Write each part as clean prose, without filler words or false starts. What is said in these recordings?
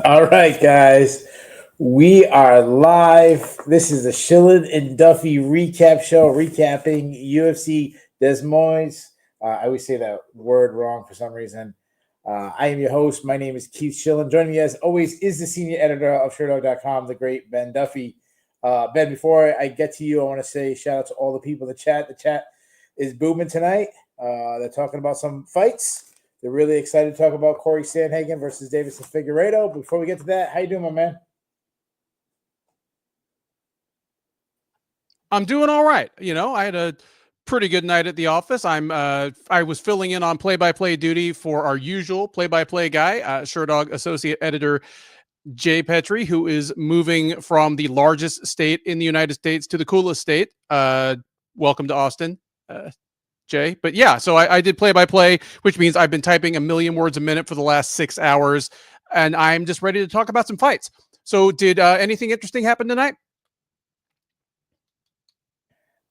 All right, guys. We are live. This is the Shillan and Duffy recap show, recapping UFC Des Moines. I always say that word wrong for some reason. I am your host. My name is Keith Shillan. Joining me, as always, is the senior editor of sherdog.com, the great Ben Duffy. Ben, before I get to you, I want to say shout out to all the people in the chat. The chat is booming tonight. They're talking about some fights. They're really excited to talk about Cory Sandhagen versus Deiveson Figueiredo. Before we get to that, how you doing, my man? I'm doing all right. I had a pretty good night at the office. I was filling in on play-by-play duty for our usual play-by-play guy, Sherdog associate editor Jay Petrie, who is moving from the largest state in the United States to the coolest state. Welcome to Austin. Jay. But yeah, so I did play-by-play, which means I've been typing a million words a minute for the last 6 hours, and I'm just ready to talk about some fights. So did anything interesting happen tonight?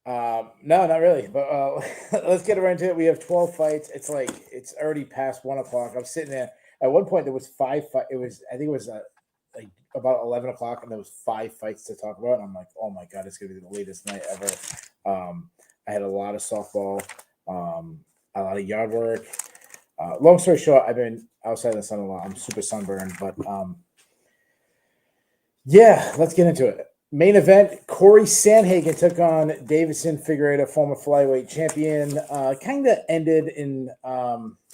No, not really. But let's get right into it. We have 12 fights. It's already past 1 o'clock. I'm sitting there. At one point, there was 5 fights. I think it was like about 11 o'clock, and there was 5 fights to talk about. And I'm like, oh my God, it's going to be the latest night ever. I had a lot of softball, a lot of yard work. Long story short, I've been outside in the sun a lot. I'm super sunburned, but yeah, let's get into it. Main event, Cory Sandhagen took on Deiveson Figueiredo, former flyweight champion. Kind of ended in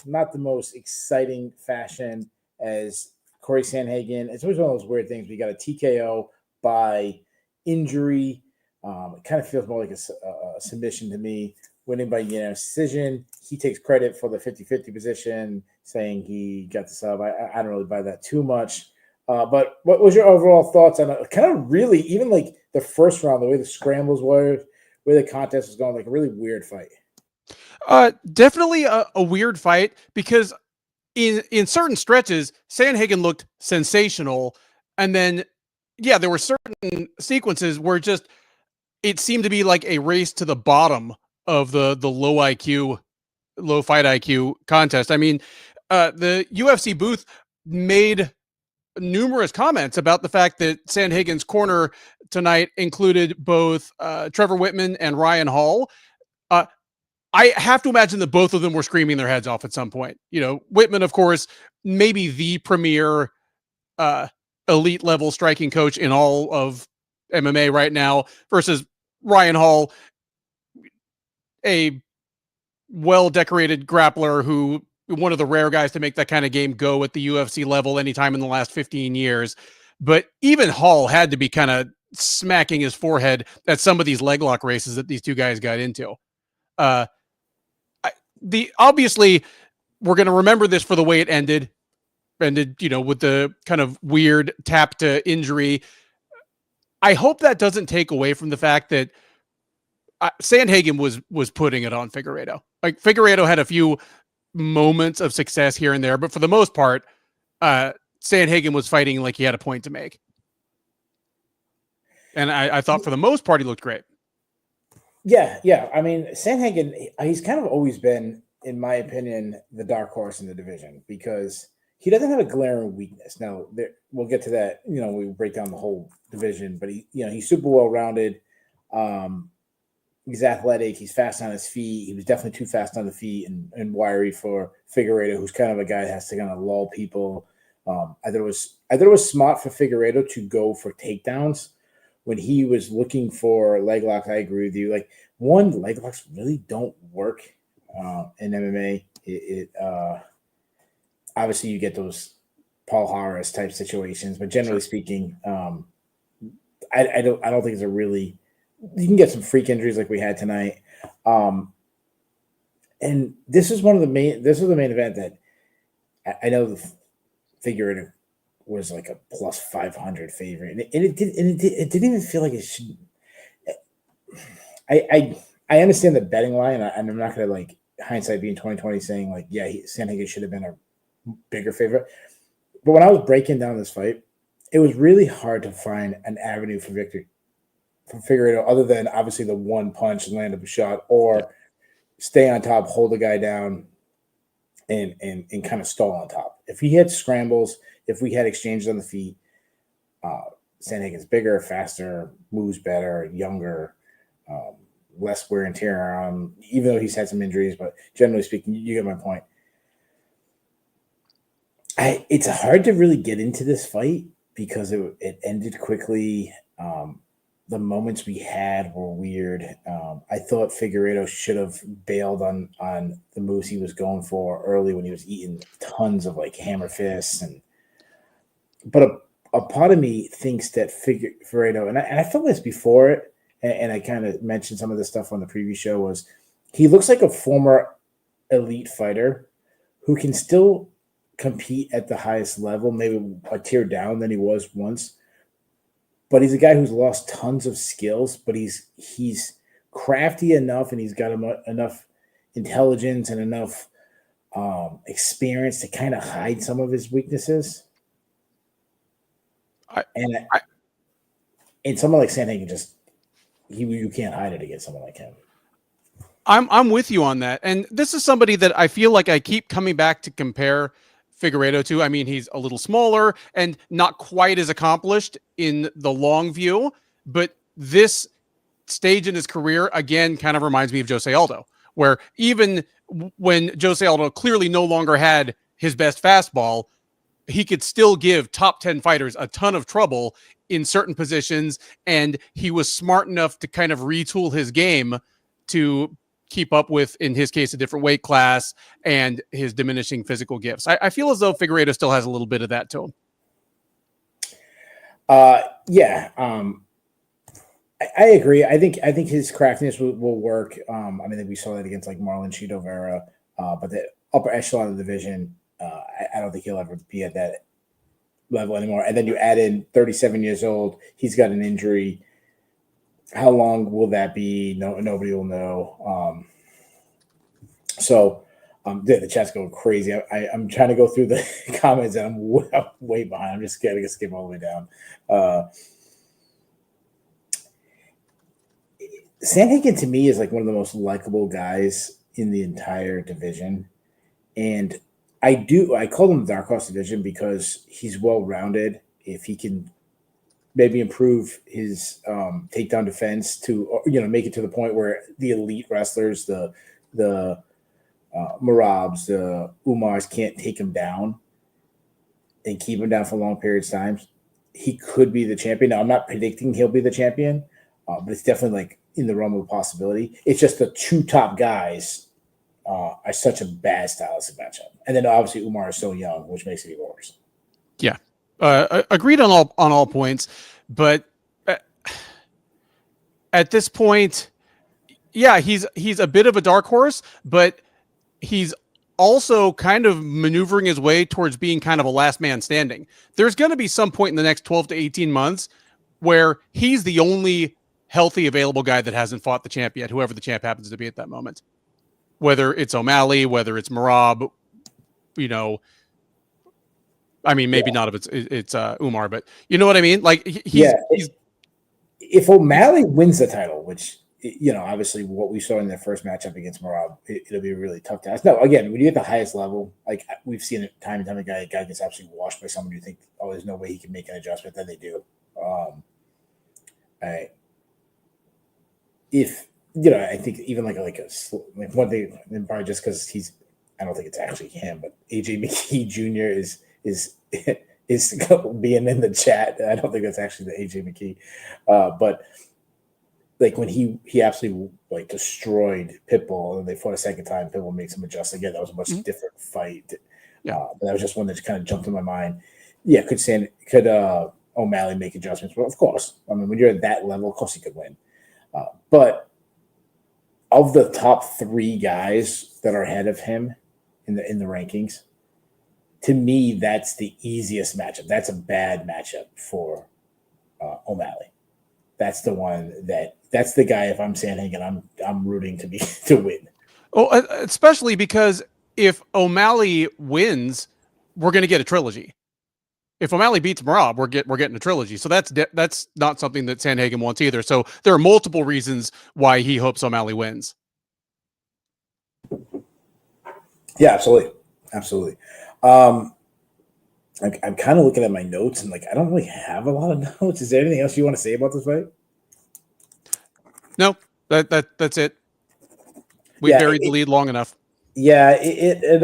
not the most exciting fashion as Cory Sandhagen. It's always one of those weird things. We got a TKO by injury. It kind of feels more like a submission to me. Winning by decision. He takes credit for the 50-50 position, saying he got the sub. I don't really buy that too much. But what was your overall thoughts on it? Kind of really, even like the first round, the way the scrambles were, where the contest was going, like a really weird fight. Definitely a weird fight because in certain stretches, Sandhagen looked sensational. And then, yeah, there were certain sequences where it seemed to be like a race to the bottom of the low fight IQ contest. I mean, the UFC booth made numerous comments about the fact that Sandhagen's corner tonight included both Trevor Whitman and Ryan Hall. I have to imagine that both of them were screaming their heads off at some point. Whitman, of course, maybe the premier elite level striking coach in all of MMA right now, versus Ryan Hall, a well-decorated grappler who one of the rare guys to make that kind of game go at the UFC level anytime in the last 15 years. But even Hall had to be kind of smacking his forehead at some of these leg lock races that these two guys got into. Obviously we're going to remember this for the way it ended, with the kind of weird tap to injury. I hope that doesn't take away from the fact that Sandhagen was putting it on Figueiredo. Like, Figueiredo had a few moments of success here and there, but for the most part, Sandhagen was fighting like he had a point to make. And I thought for the most part, he looked great. Yeah. I mean, Sandhagen, he's kind of always been, in my opinion, the dark horse in the division because he doesn't have a glaring weakness. Now, we'll get to that, we break down the whole division, but he's super well-rounded. He's athletic. He's fast on his feet. He was definitely too fast on the feet and wiry for Figueiredo, who's kind of a guy that has to kind of lull people. I thought it was smart for Figueiredo to go for takedowns when he was looking for leg locks. I agree with you. Like, leg locks really don't work in MMA. Obviously you get those Paul Harris type situations, but generally speaking, I don't think it's a really. You can get some freak injuries like we had tonight. And this was the main event that I know the Figueiredo was like a plus 500 favorite. And it didn't even feel like it should. I understand the betting line, and I'm not going to, like, hindsight being 2020 saying like, yeah, Sandhagen should have been a bigger favorite. But when I was breaking down this fight, it was really hard to find an avenue for victory from Figueiredo, other than obviously the one punch and land of a shot, or stay on top, hold the guy down, and kind of stall on top. If he had scrambles, if we had exchanges on the feet, Sandhagen's bigger, faster, moves better, younger, less wear and tear on him, even though he's had some injuries. But generally speaking, you get my point. It's hard to really get into this fight because it ended quickly. The moments we had were weird. I thought Figueiredo should have bailed on the moves he was going for early when he was eating tons of like hammer fists. But a part of me thinks that Figueiredo, and I felt this before it, and I kind of mentioned some of this stuff on the previous show, was he looks like a former elite fighter who can still compete at the highest level, maybe a tier down than he was once. But he's a guy who's lost tons of skills, but he's crafty enough and he's got enough intelligence and enough experience to kind of hide some of his weaknesses. And someone like Sandhagen you can't hide it against someone like him. I'm with you on that. And this is somebody that I feel like I keep coming back to compare Figueiredo to. I mean, he's a little smaller and not quite as accomplished in the long view, but this stage in his career, again, kind of reminds me of Jose Aldo, where even when Jose Aldo clearly no longer had his best fastball, he could still give top 10 fighters a ton of trouble in certain positions. And he was smart enough to kind of retool his game to keep up with, in his case, a different weight class and his diminishing physical gifts. I feel as though Figueiredo still has a little bit of that to him. Yeah. I agree. I think his craftiness will work. I think we saw that against like Marlon Chito Vera, but the upper echelon of the division, I don't think he'll ever be at that level anymore. And then you add in 37 years old, he's got an injury. How long will that be? Nobody will know. The chat's going crazy. I'm trying to go through the comments and I'm way behind. I'm just getting to skip all the way down. Sandhagen to me is like one of the most likable guys in the entire division. And I call him the dark horse division because he's well-rounded. If he can maybe improve his takedown defense to, make it to the point where the elite wrestlers, the Marabs, the Umars can't take him down and keep him down for long periods of time, he could be the champion. Now, I'm not predicting he'll be the champion, but it's definitely like in the realm of possibility. It's just the two top guys are such a bad stylistic matchup. And then obviously Umar is so young, which makes it even worse. Yeah. Agreed on all points, but at this point, yeah, he's a bit of a dark horse, but he's also kind of maneuvering his way towards being kind of a last man standing. There's going to be some point in the next 12 to 18 months where he's the only healthy available guy that hasn't fought the champ yet, whoever the champ happens to be at that moment, whether it's O'Malley, whether it's Marab, maybe not if it's Umar, but you know what I mean? Like he's if O'Malley wins the title, which, obviously what we saw in their first matchup against Marab, it'll be a really tough task. No, again, when you get the highest level, like we've seen it time and time again, a guy gets absolutely washed by someone you think, oh, there's no way he can make an adjustment. Then they do. I think even like one thing, and probably just because I don't think it's actually him, but AJ McKee Jr. is being in the chat. I don't think that's actually the AJ McKee, but like when he absolutely like destroyed Pitbull and they fought a second time, Pitbull made some adjustments. Again, that was a much different fight. Yeah. But that was just one that just kind of jumped in my mind. Yeah, could O'Malley make adjustments? Well, of course. When you're at that level, of course he could win. But of the top three guys that are ahead of him in the rankings, to me, that's the easiest matchup. That's a bad matchup for O'Malley. That's the one that's the guy. If I'm Sandhagen, I'm rooting to win. Oh, especially because if O'Malley wins, we're going to get a trilogy. If O'Malley beats Marab, we're getting a trilogy. So that's not something that Sandhagen wants either. So there are multiple reasons why he hopes O'Malley wins. Yeah, absolutely. I'm kind of looking at my notes and like I don't really have a lot of notes. Is there anything else you want to say about this fight? No, that's it. We buried the lead long enough. Yeah, it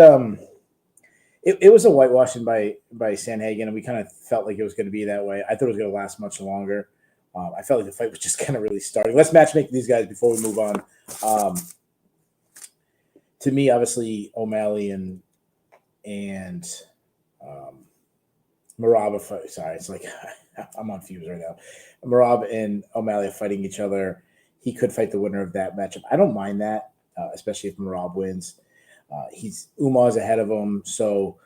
was a whitewashing by Sandhagen, and we kind of felt like it was going to be that way. I thought it was going to last much longer. I felt like the fight was just kind of really starting. Let's matchmake these guys before we move on. To me, obviously, O'Malley and Merab. Sorry, it's like I'm on fumes right now. Merab and O'Malley are fighting each other. He could fight the winner of that matchup. I don't mind that, especially if Merab wins. Umar's ahead of him, so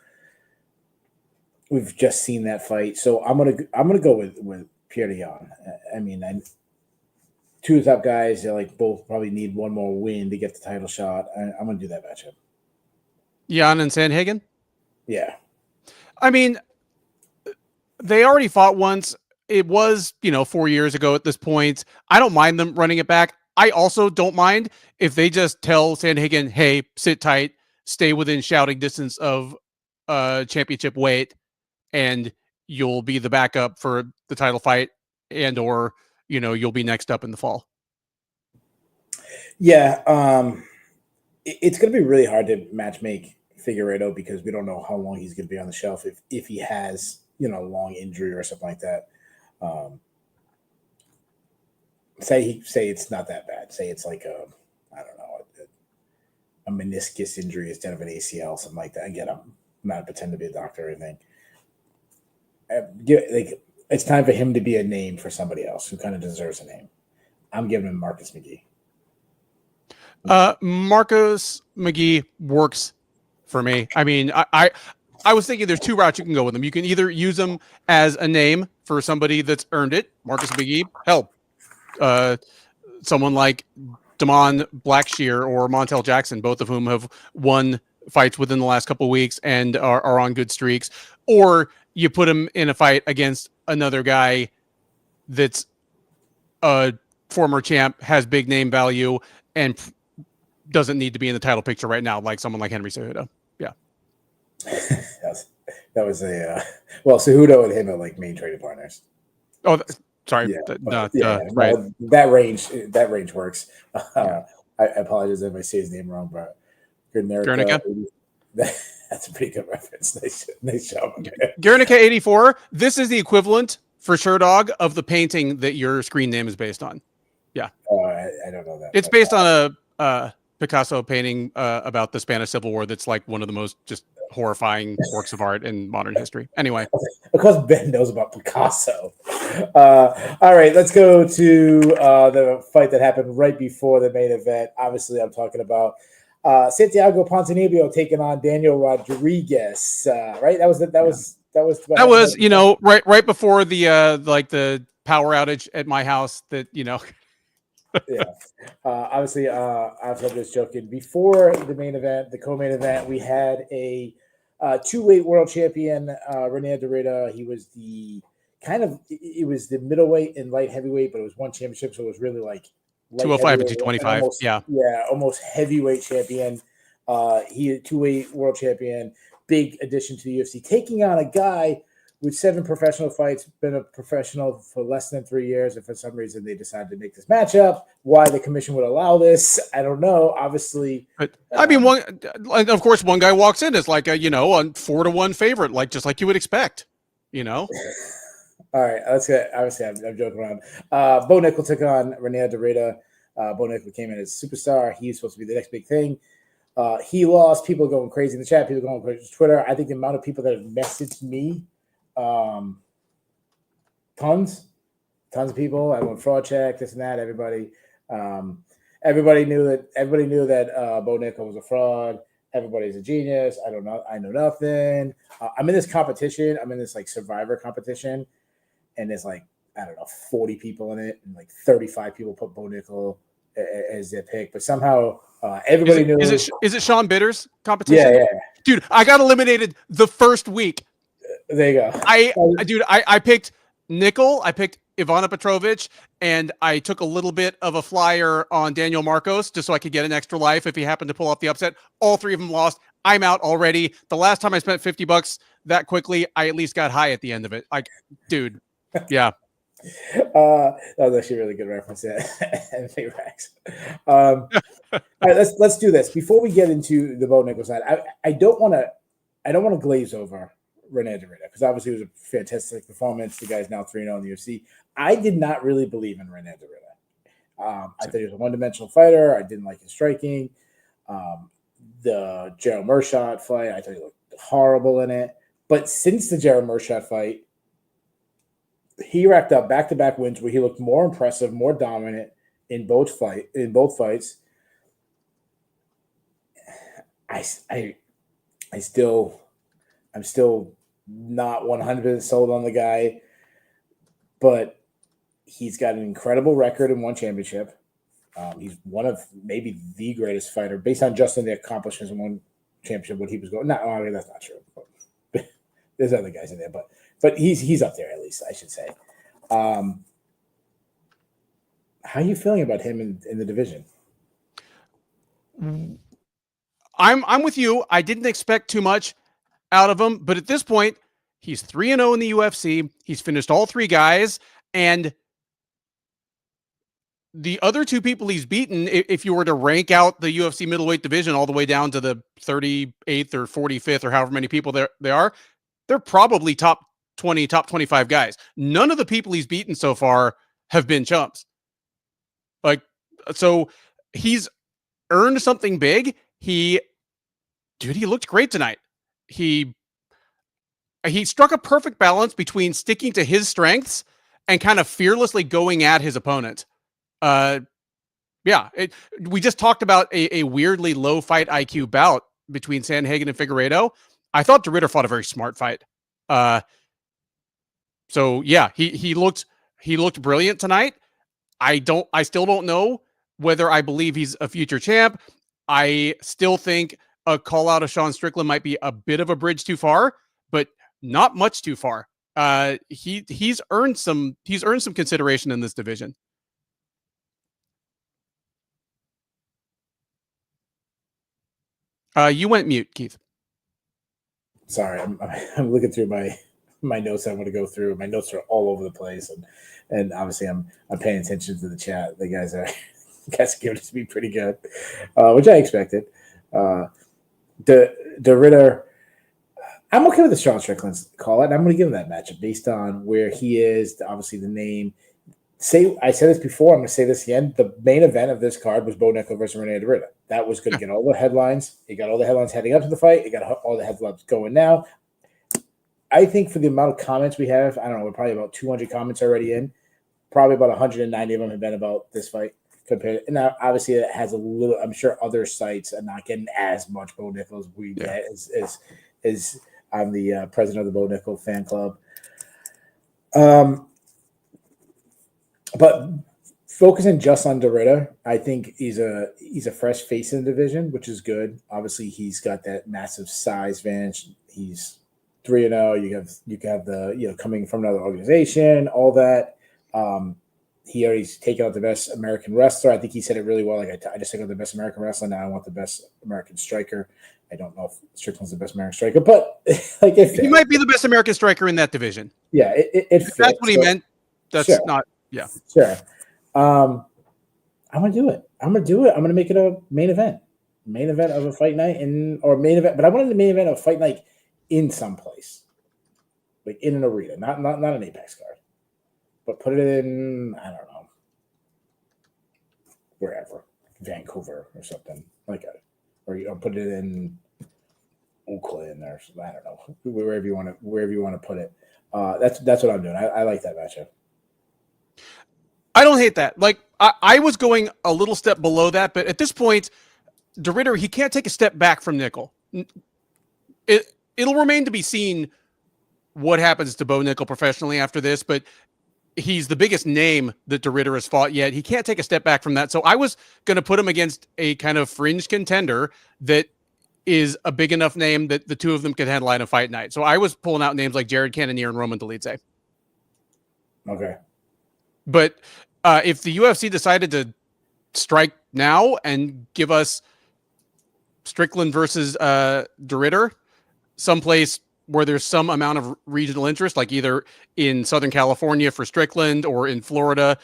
we've just seen that fight. So I'm gonna go with Pierre Leon. I mean, two of the top guys. They like both probably need one more win to get the title shot. I'm gonna do that matchup. Jan and Sandhagen. Yeah, I mean, they already fought once. It was 4 years ago at this point. I don't mind them running it back. I also don't mind if they just tell Sandhagen, hey, sit tight, stay within shouting distance of championship weight, and you'll be the backup for the title fight, and or you'll be next up in the fall. Yeah, it's going to be really hard to matchmake Figueiredo because we don't know how long he's going to be on the shelf if he has a long injury or something like that. Say it's not that bad. Say it's like a meniscus injury instead of an ACL, something like that. Again, I'm not pretending to be a doctor or anything. It's time for him to be a name for somebody else who kind of deserves a name. I'm giving him Marcus McGee. Marcus McGee works for me. I mean, I was thinking there's two routes you can go with him. You can either use him as a name for somebody that's earned it, Marcus McGee. Hell, someone like Damon Blackshear or Montel Jackson, both of whom have won fights within the last couple of weeks and are on good streaks. Or you put him in a fight against another guy that's a former champ, has big name value, and doesn't need to be in the title picture right now, like someone like Henry Cejudo. Yeah. that was Cejudo and him are like main trading partners. Oh, sorry. Right. That range works. I apologize if I say his name wrong, but Guernica. That's a pretty good reference. Nice job. Guernica 84. This is the equivalent for Sherdog of the painting that your screen name is based on. Yeah. Oh, I don't know that. It's based on a Picasso painting about the Spanish Civil War. That's like one of the most just horrifying works of art in modern history. Anyway, of course, Ben knows about Picasso. All right, let's go to the fight that happened right before the main event. Obviously, I'm talking about Santiago Ponzinibbio taking on Daniel Rodriguez. Right? That was right before the the power outage at my house. Yeah. Obviously, I'm just joking. Before the main event, the co-main event, we had a two-weight world champion, Reinier de Ridder. He was it was the middleweight and light heavyweight, but it was one championship, so it was really like 205 and 225. Almost heavyweight champion. He a two-weight world champion, big addition to the UFC, taking on a guy with 7 professional fights, been a professional for less than 3 years, and for some reason they decided to make this matchup. Why the commission would allow this, I don't know. Obviously, but I mean, of course, one guy walks in as like a 4-1 favorite, just like you would expect, All right, let's get. Obviously, I'm joking around. Bo Nickal took on Reinier de Ridder. Bo Nickal came in as a superstar. He's supposed to be the next big thing. He lost. People going crazy in the chat. People going crazy on Twitter. I think the amount of people that have messaged me. Tons of people. I went fraud check, this and that. Everybody knew that Bo Nickal was a fraud. Everybody's a genius. I know nothing. I'm in this competition. I'm in this like Survivor competition, and there's 40 people in it, and 35 people put Bo Nickal as their pick. But somehow everybody knew. Is it Sean Bitter's competition? Yeah. Dude, I got eliminated the first week. There you go. I picked Nickal, I picked Ivana Petrovich, and I took a little bit of a flyer on Daniel Marcos just so I could get an extra life if he happened to pull off the upset. All 3 of them lost. I'm out already. The last time I spent $50 that quickly, I at least got high at the end of it. Like, dude, yeah. That was actually a really good reference. Yeah, and Rex. All right, let's do this before we get into the Bo Nickal side. I don't want to glaze over Reinier de Ridder because obviously it was a fantastic performance. The guy's now 3-0 in the UFC. I did not really believe in Reinier de Ridder. I thought he was a one-dimensional fighter. I didn't like his striking. The Gerald Meerschaert fight, I thought he looked horrible in it. But since the Gerald Meerschaert fight, he racked up back-to-back wins where he looked more impressive, more dominant in both fights. I'm still not 100% sold on the guy, but he's got an incredible record in one championship. He's one of maybe the greatest fighter based on just on the accomplishments in one championship. What he was going, no, I mean, that's not true. But there's other guys in there, but he's up there at least, I should say. How are you feeling about him in the division? I'm with you. I didn't expect too much out of him, but at this point, he's 3-0 in the UFC. He's finished all 3 guys, and the other 2 people he's beaten, if you were to rank out the UFC middleweight division all the way down to the 38th or 45th or however many people they are, they're probably top 20, top 25 guys. None of the people he's beaten so far have been chumps. Like, so he's earned something big. He looked great tonight. He struck a perfect balance between sticking to his strengths and kind of fearlessly going at his opponent. We just talked about a weirdly low fight IQ bout between Sandhagen and Figueiredo. I thought de Ridder fought a very smart fight. So yeah, he looked brilliant tonight. I still don't know whether I believe he's a future champ. I still think a call out of Sean Strickland might be a bit of a bridge too far, but not much too far. He's earned some consideration in this division. You went mute, Keith. Sorry, I'm looking through my notes. I want to go through. My notes are all over the place, and obviously I'm paying attention to the chat. The guys are giving it to me pretty good, which I expected. De Ridder, I'm okay with the Sean Strickland's call it, and I'm going to give him that matchup based on where he is. Obviously, the name. I said this before. I'm going to say this again. The main event of this card was Bo Nickal versus Reinier de Ridder. That was going to get all the headlines. It got all the headlines heading up to the fight. It got all the headlines going now. I think for the amount of comments we have, I don't know, we're probably about 200 comments already in. Probably about 190 of them have been about this fight. Compared, and now obviously it has a little. I'm sure other sites are not getting as much Bo Nickal as we get. As I'm the president of the Bo Nickal fan club. But focusing just on de Ridder, I think he's a fresh face in the division, which is good. Obviously, he's got that massive size advantage. He's 3-0. You have the coming from another organization, all that. He already's taken out the best American wrestler. I think he said it really well. Like I just took out the best American wrestler. Now I want the best American striker. I don't know if Strickland's the best American striker, but like he might be the best American striker in that division. Yeah, it fits. That's what he meant. That's sure. Not. Yeah, sure. I'm gonna do it. I'm gonna make it a main event of a fight night or main event. But I wanted the main event of a fight night in some place, like in an arena, not an Apex card, but put it in, I don't know, wherever, Vancouver or something like that, or put it in Oakland or I don't know, wherever you want to put it. That's what I'm doing. I like that matchup. I don't hate that. Like I was going a little step below that, but at this point, de Ridder, he can't take a step back from Nickal. It'll remain to be seen what happens to Bo Nickal professionally after this, but he's the biggest name that de Ridder has fought yet. He can't take a step back from that. So I was going to put him against a kind of fringe contender that is a big enough name that the two of them could headline a fight night. So I was pulling out names like Jared Cannonier and Roman Dolidze. Okay. But if the UFC decided to strike now and give us Strickland versus de Ridder someplace where there's some amount of regional interest, like either in Southern California for Strickland or in Florida,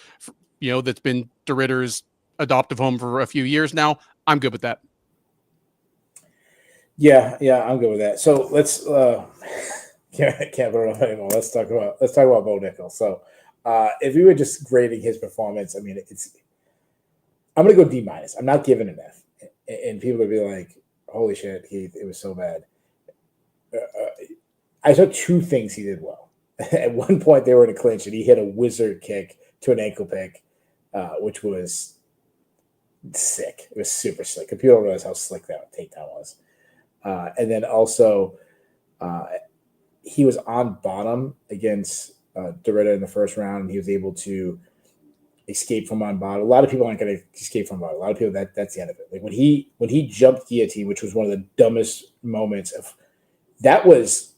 that's been de Ridder's adoptive home for a few years now, I'm good with that. Yeah, I'm good with that. So let's can't put it on anymore. Let's talk about Bo Nickal. So if we were just grading his performance, I mean, I'm gonna go D-. I'm not giving an F, and people would be like, "Holy shit, it was so bad." I saw two things he did well. At one point, they were in a clinch, and he hit a wizard kick to an ankle pick, which was sick. It was super slick. And people don't realize how slick that takedown was. And then also, he was on bottom against de Ridder in the first round, and he was able to escape from on bottom. A lot of people aren't going to escape from bottom. A lot of people, that's the end of it. Like when he jumped guillotine, which was one of the dumbest moments of that was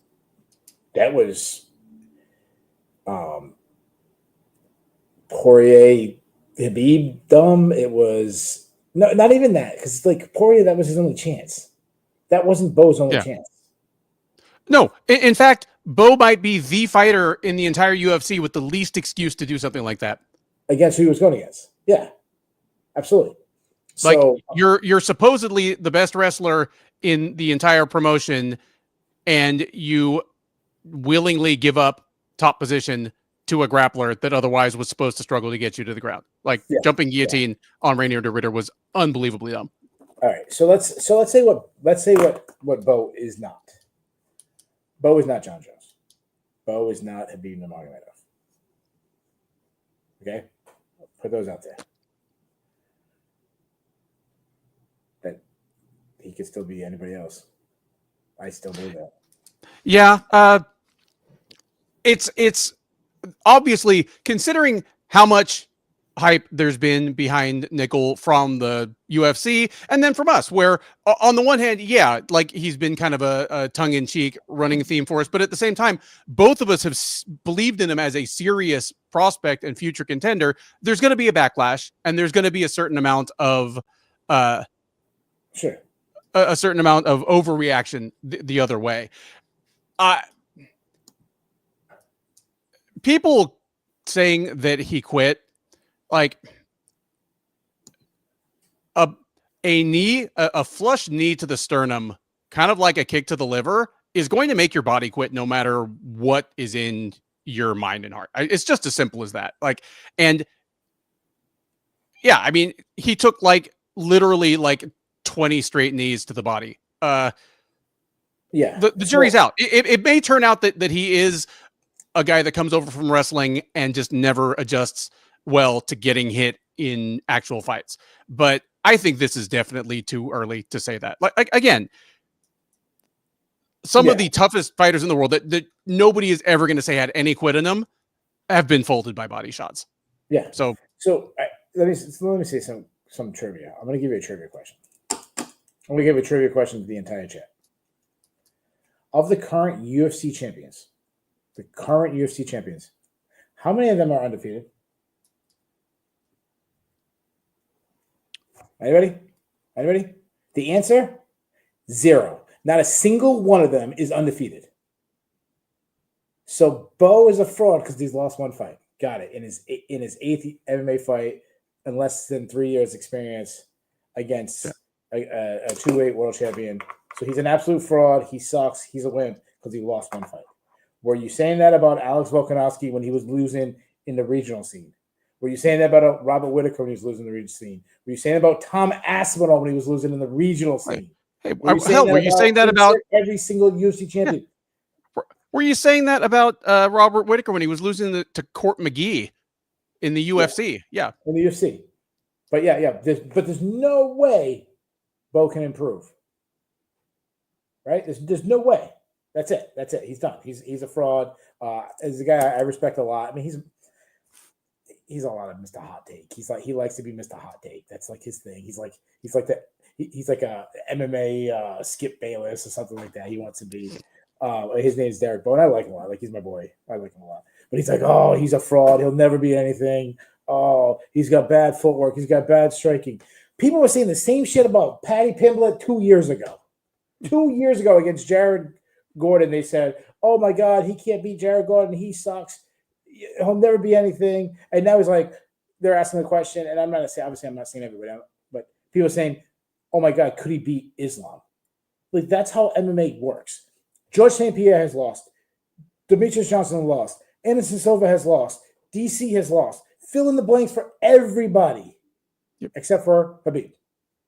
Poirier Habib dumb. It was not even that, because like Poirier, that was his only chance. That wasn't Bo's only chance. No, in fact, Bo might be the fighter in the entire UFC with the least excuse to do something like that. Against who he was going against. Yeah, absolutely. Like so, you're supposedly the best wrestler in the entire promotion, and you willingly give up top position to a grappler that otherwise was supposed to struggle to get you to the ground. Like jumping guillotine on Reinier de Ridder was unbelievably dumb. All right, so let's say what Bo is not. Bo is not John Jones. Bo is not Habib Nurmagomedov. Okay, put those out there. But he could still be anybody else. I still believe that. Yeah, it's obviously, considering how much hype there's been behind Nickal from the UFC and then from us, where on the one hand, like he's been kind of a tongue-in-cheek running theme for us, but at the same time, both of us have believed in him as a serious prospect and future contender. There's going to be a backlash, and there's going to be a certain amount of a certain amount of overreaction the other way. People saying that he quit, like a flush knee to the sternum, kind of like a kick to the liver, is going to make your body quit no matter what is in your mind and heart. It's just as simple as that. Like, and I mean, he took like literally like 20 straight knees to the body. The jury's out. It may turn out that he is a guy that comes over from wrestling and just never adjusts well to getting hit in actual fights. But I think this is definitely too early to say that. Like again, some of the toughest fighters in the world that nobody is ever going to say had any quit in them have been folded by body shots. Yeah. So let me say some trivia. I'm going to give you a trivia question. I'm going to give a trivia question to the entire chat. Of the current UFC champions, how many of them are undefeated? Anybody? The answer? 0. Not a single one of them is undefeated. So Bo is a fraud because he's lost one fight. Got it. In his 8th MMA fight and less than 3 years experience against a 2-weight world champion. So he's an absolute fraud. He sucks. He's a wimp because he lost one fight. Were you saying that about Alex Volkanovski when he was losing in the regional scene? Were you saying that about Robert Whittaker when he was losing in the regional scene? Were you saying about Tom Aspinall when he was losing in the regional scene? Were you saying that about every single UFC champion? Yeah. Were you saying that about Robert Whittaker when he was losing to Court McGee in the UFC? Yeah. In the UFC. But there's no way Bo can improve. Right? There's no way. That's it. He's done. He's a fraud. As a guy I respect a lot. I mean, he's a lot of Mr. Hot Take. He likes to be Mr. Hot Take. That's like his thing. He's like a MMA Skip Bayless or something like that. He wants to be. His name's Derek Bo, and I like him a lot. Like, he's my boy. I like him a lot. But he's like, oh, he's a fraud. He'll never be anything. Oh, he's got bad footwork. He's got bad striking. People were saying the same shit about Paddy Pimblett 2 years ago. 2 years ago against Jared Gordon, they said, "Oh my God, he can't beat Jared Gordon. He sucks. He'll never be anything." And now he's like, they're asking the question, and I'm not saying, obviously, I'm not saying everybody, but people are saying, "Oh my God, could he beat Islam?" Like, that's how MMA works. George St. Pierre has lost. Demetrius Johnson lost. Anderson Silva has lost. DC has lost. Fill in the blanks for everybody, except for Habib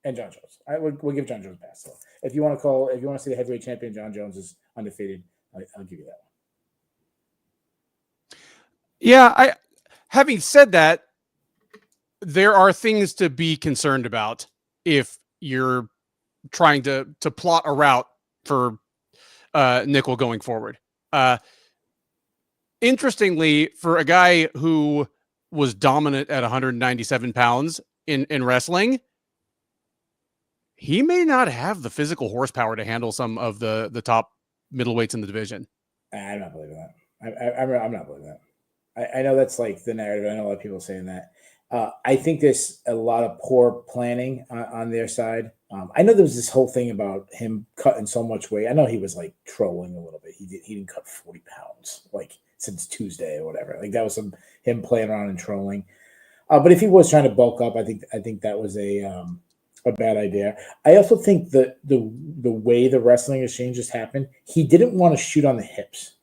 and John Jones. We'll give John Jones a pass. So if you want to see the heavyweight champion, John Jones is undefeated. I'll give you that one. Yeah, having said that, there are things to be concerned about if you're trying to plot a route for Nickal going forward. Interestingly, for a guy who was dominant at 197 pounds in wrestling, he may not have the physical horsepower to handle some of the top middleweights in the division. I'm not believing that. I'm not believing that. I know that's like the narrative. I know a lot of people saying that. I think there's a lot of poor planning on their side. I know there was this whole thing about him cutting so much weight. I know he was like trolling a little bit. He didn't cut 40 pounds like since Tuesday or whatever. Like that was him playing around and trolling. But if he was trying to bulk up, I think that was a bad idea. I also think that the way the wrestling exchanges happened, he didn't want to shoot on the hips.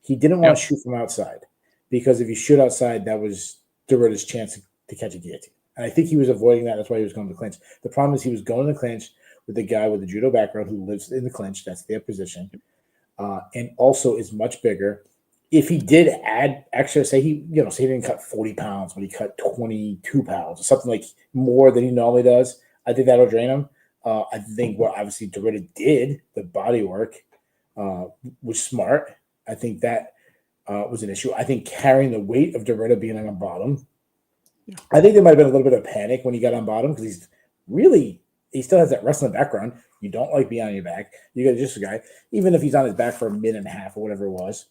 He didn't want to shoot from outside because if you shoot outside, that was de Ridder's chance to catch a guillotine. And I think he was avoiding that. That's why he was going to clinch. The problem is he was going to clinch with the guy with the judo background who lives in the clinch. That's their position. And also is much bigger. If he did add extra, say he didn't cut 40 pounds, but he cut 22 pounds or something like more than he normally does, I think that'll drain him. I think what obviously de Ridder did, the body work, was smart. I think that was an issue. I think carrying the weight of de Ridder being on bottom, I think there might have been a little bit of panic when he got on bottom because he still has that wrestling background. You don't like being on your back. You got just a guy, even if he's on his back for a minute and a half or whatever it was,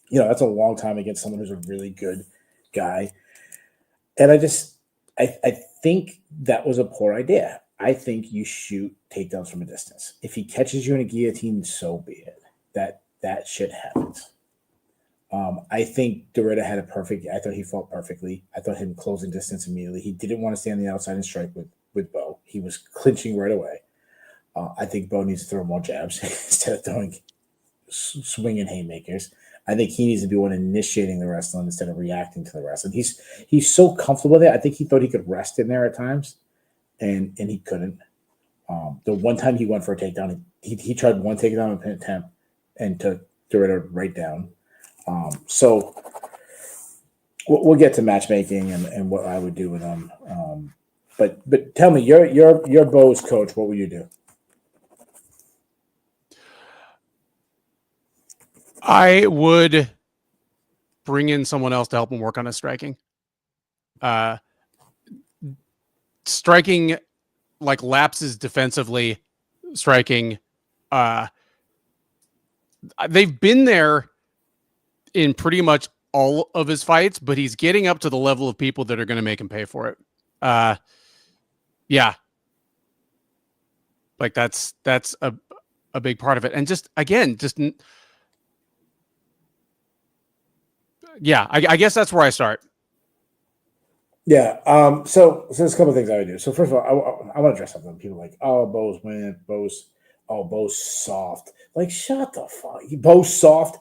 that's a long time against someone who's a really good guy. And I think that was a poor idea. I think you shoot takedowns from a distance. If he catches you in a guillotine, so be it. That shit happens. I think de Ridder had I thought he fought perfectly. I thought him closing distance immediately. He didn't want to stay on the outside and strike with Bo. He was clinching right away. I think Bo needs to throw more jabs instead of throwing swinging haymakers. I think he needs to be one initiating the wrestling instead of reacting to the wrestling. He's so comfortable there. I think he thought he could rest in there at times, and he couldn't. The one time he went for a takedown, he tried one takedown attempt and took de Ridder right down. So we'll get to matchmaking and what I would do with them. But tell me, you're Bo's coach. What would you do? I would bring in someone else to help him work on his striking. Striking like lapses defensively, striking. They've been there in pretty much all of his fights, but he's getting up to the level of people that are going to make him pay for it. Yeah. Like that's a big part of it. And I guess that's where I start. Yeah. So there's a couple of things I would do. So first of all, I want to address something. People are like, oh, Bo's soft. Like, shut the fuck. Bo's soft.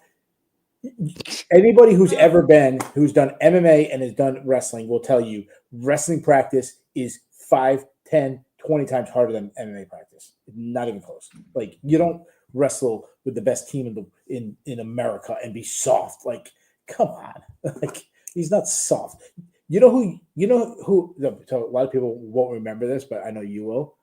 Anybody who's who's done MMA and has done wrestling will tell you wrestling practice is 5, 10, 20 times harder than MMA practice. Not even close. Like, you don't wrestle with the best team in America and be soft. Like, come on. Like, he's not soft. You know who so a lot of people won't remember this, but I know you will.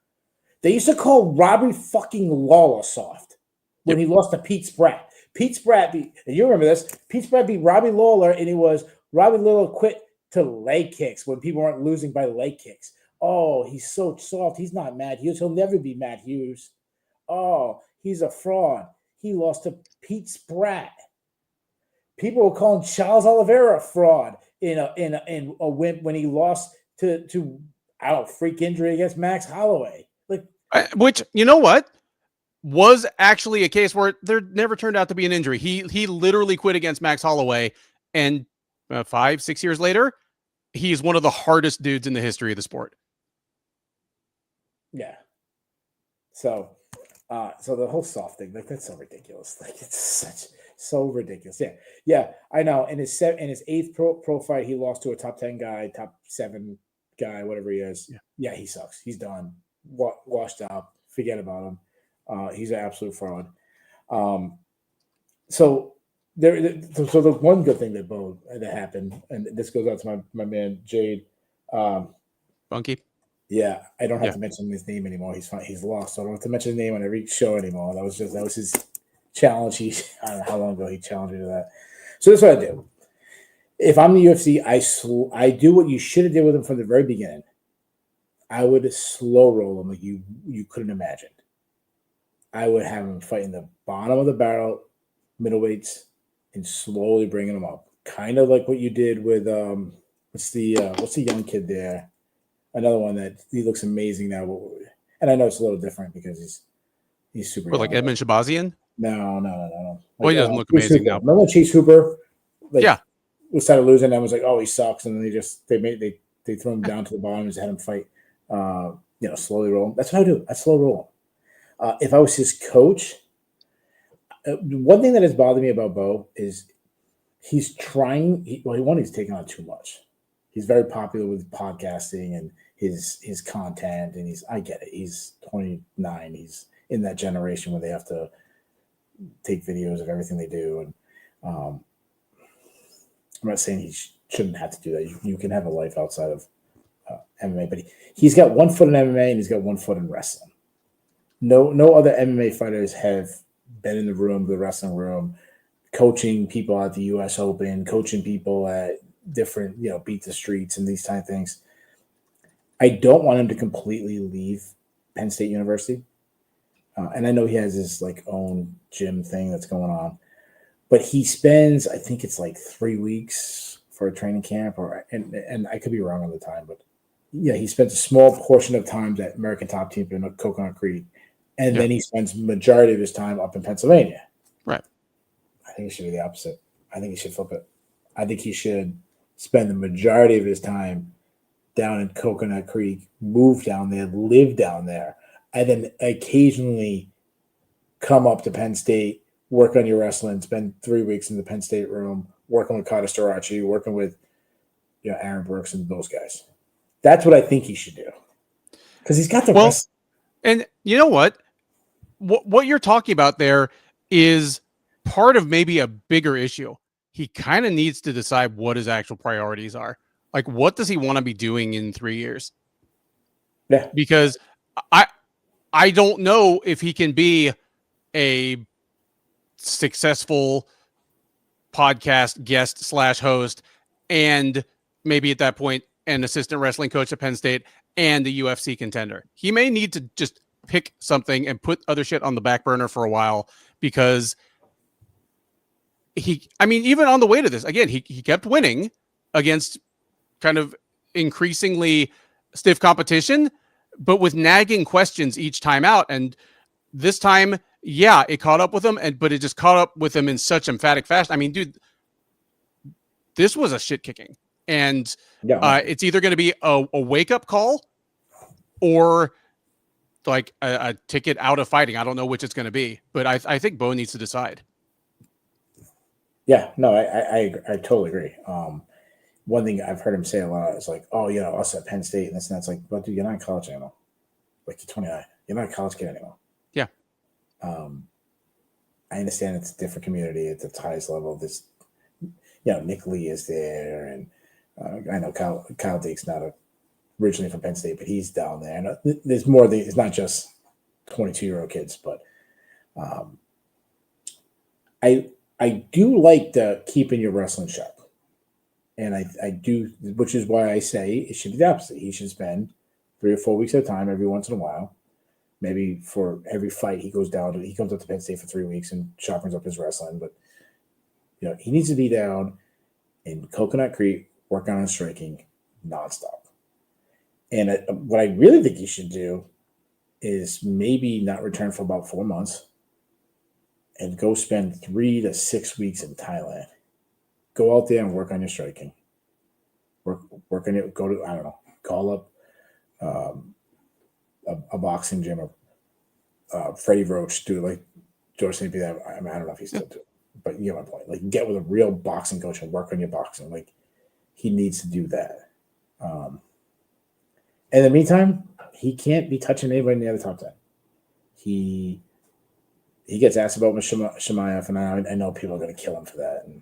They used to call Robbie fucking Lawler soft when he lost to Pete Spratt. Pete Spratt and you remember this, Pete Spratt beat Robbie Lawler, and it was Robbie Lawler quit to leg kicks when people weren't losing by leg kicks. Oh, he's so soft. He's not Matt Hughes. He'll never be Matt Hughes. Oh, he's a fraud. He lost to Pete Spratt. People were calling Charles Oliveira a fraud in a win when he lost to freak injury against Max Holloway. Like, which, you know what? was actually a case where there never turned out to be an injury. He literally quit against Max Holloway, and 5-6 years later, he's one of the hardest dudes in the history of the sport. Yeah. So the whole soft thing, like, that's so ridiculous. Like, it's so ridiculous. Yeah, I know. In his eighth pro fight, he lost to a top 10 guy, top 7 guy, whatever he is. Yeah, he sucks. He's done. Washed out. Forget about him. He's an absolute fraud. So the one good thing that happened, and this goes out to my man Jade. Bunky. Yeah, I don't have to mention his name anymore. He's fine. He's lost, so I don't have to mention his name on every show anymore. That was his challenge. I don't know how long ago he challenged me to that. So that's what I do. If I'm the UFC, I do what you should have did with him from the very beginning. I would slow roll him like you couldn't imagine. I would have him fighting the bottom of the barrel, middleweights, and slowly bringing him up, kind of like what you did with what's the young kid there. Another one that he looks amazing now, and I know it's a little different because he's super. Like Edmund Shabazian? No. Like, well, he doesn't look Chase amazing Hooper. now. Remember Chase Hooper? Like, we started losing, and was like, oh, he sucks, and then they threw him down to the bottom and just had him fight. Slowly roll. That's what I do. I slow roll. If I was his coach, one thing that has bothered me about Bo is he's trying. He's taking on too much. He's very popular with podcasting and his content, and I get it. He's 29. He's in that generation where they have to take videos of everything they do. And I'm not saying he shouldn't have to do that. You can have a life outside of MMA, but he's got one foot in MMA and he's got one foot in wrestling. No other MMA fighters have been in the wrestling room, coaching people at the U.S. Open, coaching people at different, beat the streets and these kind of things. I don't want him to completely leave Penn State University. And I know he has his own gym thing that's going on, but he spends, I think it's 3 weeks for a training camp, and I could be wrong on the time, but yeah, he spends a small portion of time at American Top Team in Coconut Creek, and then he spends majority of his time up in Pennsylvania. Right. I think it should be the opposite. I think he should flip it. I think he should spend the majority of his time down in Coconut Creek, move down there, live down there, and then occasionally come up to Penn State, work on your wrestling, spend 3 weeks in the Penn State room, working with Carter Storaci, working with Aaron Brooks and those guys. That's what I think he should do. Because he's got the rest. And you know what? What you're talking about there is part of maybe a bigger issue. He kind of needs to decide what his actual priorities are. Like, what does he want to be doing in 3 years? Yeah. Because I don't know if he can be a successful podcast guest / host, and maybe at that point an assistant wrestling coach at Penn State and a UFC contender. He may need to just pick something and put other shit on the back burner for a while, because even on the way to this, again, he kept winning against kind of increasingly stiff competition, but with nagging questions each time out. And this time, yeah, it caught up with him, but it just caught up with him in such emphatic fashion. I mean, dude, this was a shit kicking. And it's either going to be a wake-up call or like a ticket out of fighting. I don't know which it's going to be, but I think Bo needs to decide. Yeah, no, I totally agree. One thing I've heard him say a lot is us at Penn State and this and that's but dude, you're not in college anymore. You're 29. You're not a college kid anymore. Yeah. I understand it's a different community. It's at the highest level. This, Nick Lee is there, and I know Kyle Dake's not originally from Penn State, but he's down there. And there's more. It's not just 22-year-old kids, but I do like the keeping your wrestling sharp. And I do, which is why I say it should be the opposite. He should spend 3 or 4 weeks at a time every once in a while. Maybe for every fight he comes up to Penn State for 3 weeks and sharpens up his wrestling. But he needs to be down in Coconut Creek, work on his striking nonstop. And what I really think he should do is maybe not return for about 4 months and go spend 3 to 6 weeks in Thailand. Go out there and work on your striking. Work on it. Go to, I don't know, call up a boxing gym or Freddie Roach, do like George St. Pierre. I don't know if he's still doing it, but you get my point. Like, get with a real boxing coach and work on your boxing. Like, he needs to do that. In the meantime, he can't be touching anybody in the other top 10. He gets asked about Shemaev, and I know people are going to kill him for that. And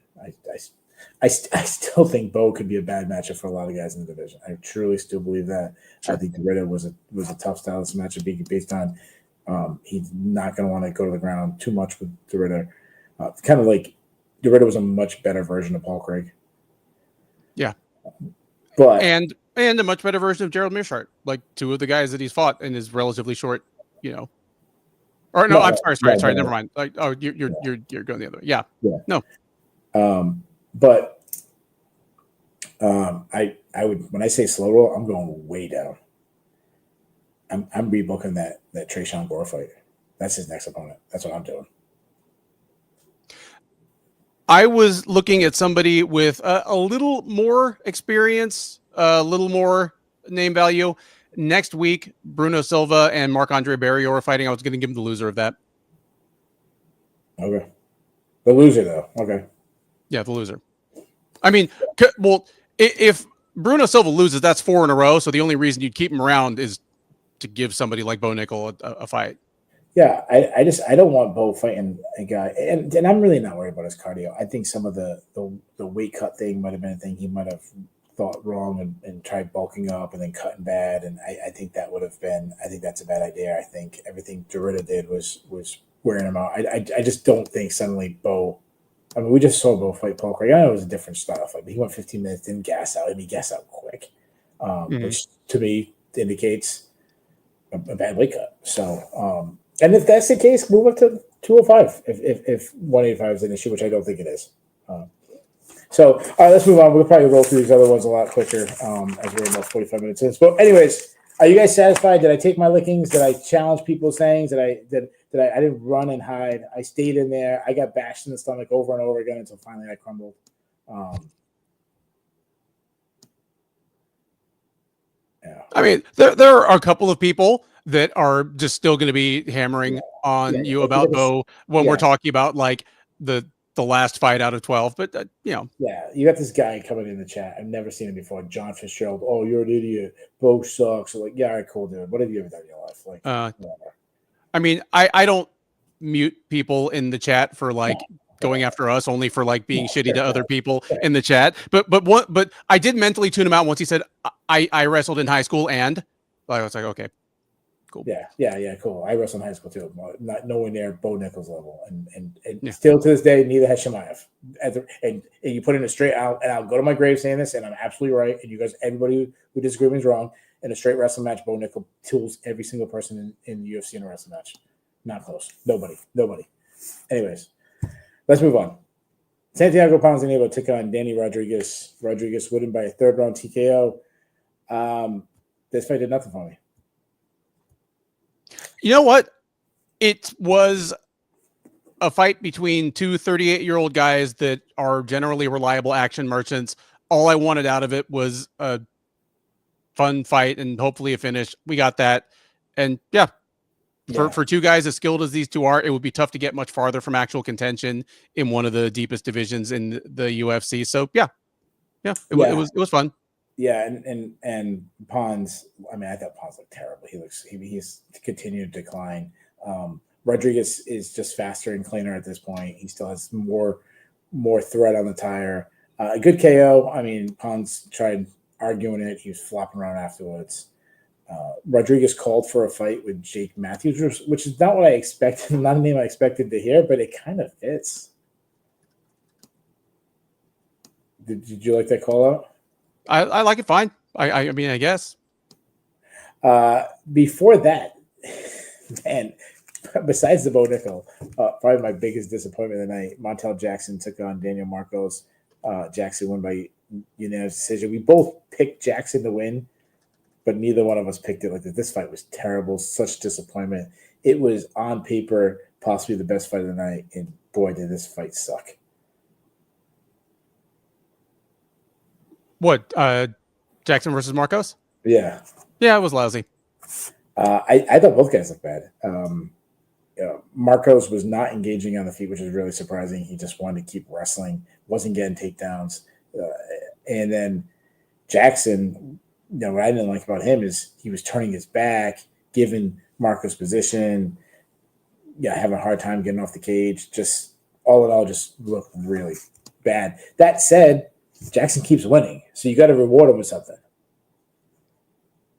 I still think Bo could be a bad matchup for a lot of guys in the division. I truly still believe that. Sure. I think de Ridder was a tough style of matchup based on he's not going to want to go to the ground too much with de Ridder. Kind of like de Ridder was a much better version of Paul Craig. Yeah, but and a much better version of Gerald Meerschaert, like two of the guys that he's fought in his relatively short, Or no, I'm sorry. Never mind. Like, oh, you're going the other way. Yeah. No. But I would, when I say slow roll, I'm going way down. I'm rebooking that Trayshawn Gore fight. That's his next opponent. That's what I'm doing. I was looking at somebody with a little more experience, a little more name value. Next week, Bruno Silva and Marc-Andre Barrios are fighting. I was going to give him the loser of that. Okay. The loser, though. Okay. Yeah, the loser. I mean, well, if Bruno Silva loses, that's 4 in a row. So the only reason you'd keep him around is to give somebody like Bo Nickal a fight. Yeah, I don't want Bo fighting a guy, and I'm really not worried about his cardio. I think some of the weight cut thing might have been a thing he might have thought wrong and tried bulking up and then cutting bad, and I think that would have been. I think that's a bad idea. I think everything de Ridder did was wearing him out. I just don't think suddenly Bo. I mean, we just saw Bo fight Paul Craig. I know it was a different style fight, but he went 15 minutes, didn't gas out, and he gassed out quick, which to me indicates a bad weight cut. So. And if that's the case, move up to 205 if 185 is an issue, which I don't think it is. So, all right, let's move on. We'll probably roll through these other ones a lot quicker as we're about 45 minutes in. But anyways, are you guys satisfied? Did I take my lickings? Did I challenge people's sayings? I didn't run and hide. I stayed in there. I got bashed in the stomach over and over again until finally I crumbled. Yeah. I mean, there are a couple of people that are just still going to be hammering on you about Bo when we're talking about like the last fight out of 12. But yeah, you got this guy coming in the chat. I've never seen him before. John Fitzgerald. Oh, you're an idiot. Bo sucks. So like, yeah, all right, cool, dude. What have you ever done in your life? Like, whatever. I mean, I don't mute people in the chat for like going after us, only for like being shitty to other people in the chat. But I did mentally tune him out once he said I wrestled in high school, and I was like, okay, cool. Yeah, cool. I wrestled in high school too, not nowhere near Bo Nickal's level, and still to this day, neither has Shemaev. And you put in a straight out, and I'll go to my grave saying this, and I'm absolutely right. And you guys, everybody who disagrees with me is wrong. In a straight wrestling match, Bo Nickal tools every single person in the UFC in a wrestling match. Not close. Nobody. Anyways, let's move on. Santiago Ponzinibbio took on Danny Rodriguez. Rodriguez won by a 3rd round TKO. This fight did nothing for me. You know what? It was a fight between two 38-year-old guys that are generally reliable action merchants. All I wanted out of it was a fun fight and hopefully a finish. We got that. And for two guys as skilled as these two are, it would be tough to get much farther from actual contention in one of the deepest divisions in the UFC. So it was fun. Yeah, and Pons. I mean, I thought Pons looked terrible. He's continued to decline. Rodriguez is just faster and cleaner at this point. He still has more threat on the tire. A good KO. I mean, Pons tried arguing it. He was flopping around afterwards. Rodriguez called for a fight with Jake Matthews, which is not what I expected. Not a name I expected to hear, but it kind of fits. Did you like that call out? I like it fine. I mean, I guess. Before that, man, besides the Bo Nickal, probably my biggest disappointment of the night, Montel Jackson took on Daniel Marcos. Jackson won by unanimous decision. We both picked Jackson to win. but neither one of us picked it like that. This fight was terrible, such disappointment. It was on paper possibly the best fight of the night, and boy, did this fight suck. What, Jackson versus Marcos? Yeah. Yeah, it was lousy. I thought both guys looked bad. Marcos was not engaging on the feet, which is really surprising. He just wanted to keep wrestling, wasn't getting takedowns. And then Jackson, what I didn't like about him is he was turning his back, giving Marcos position, having a hard time getting off the cage. Just all in all, just looked really bad. That said, Jackson keeps winning, so you got to reward him with something.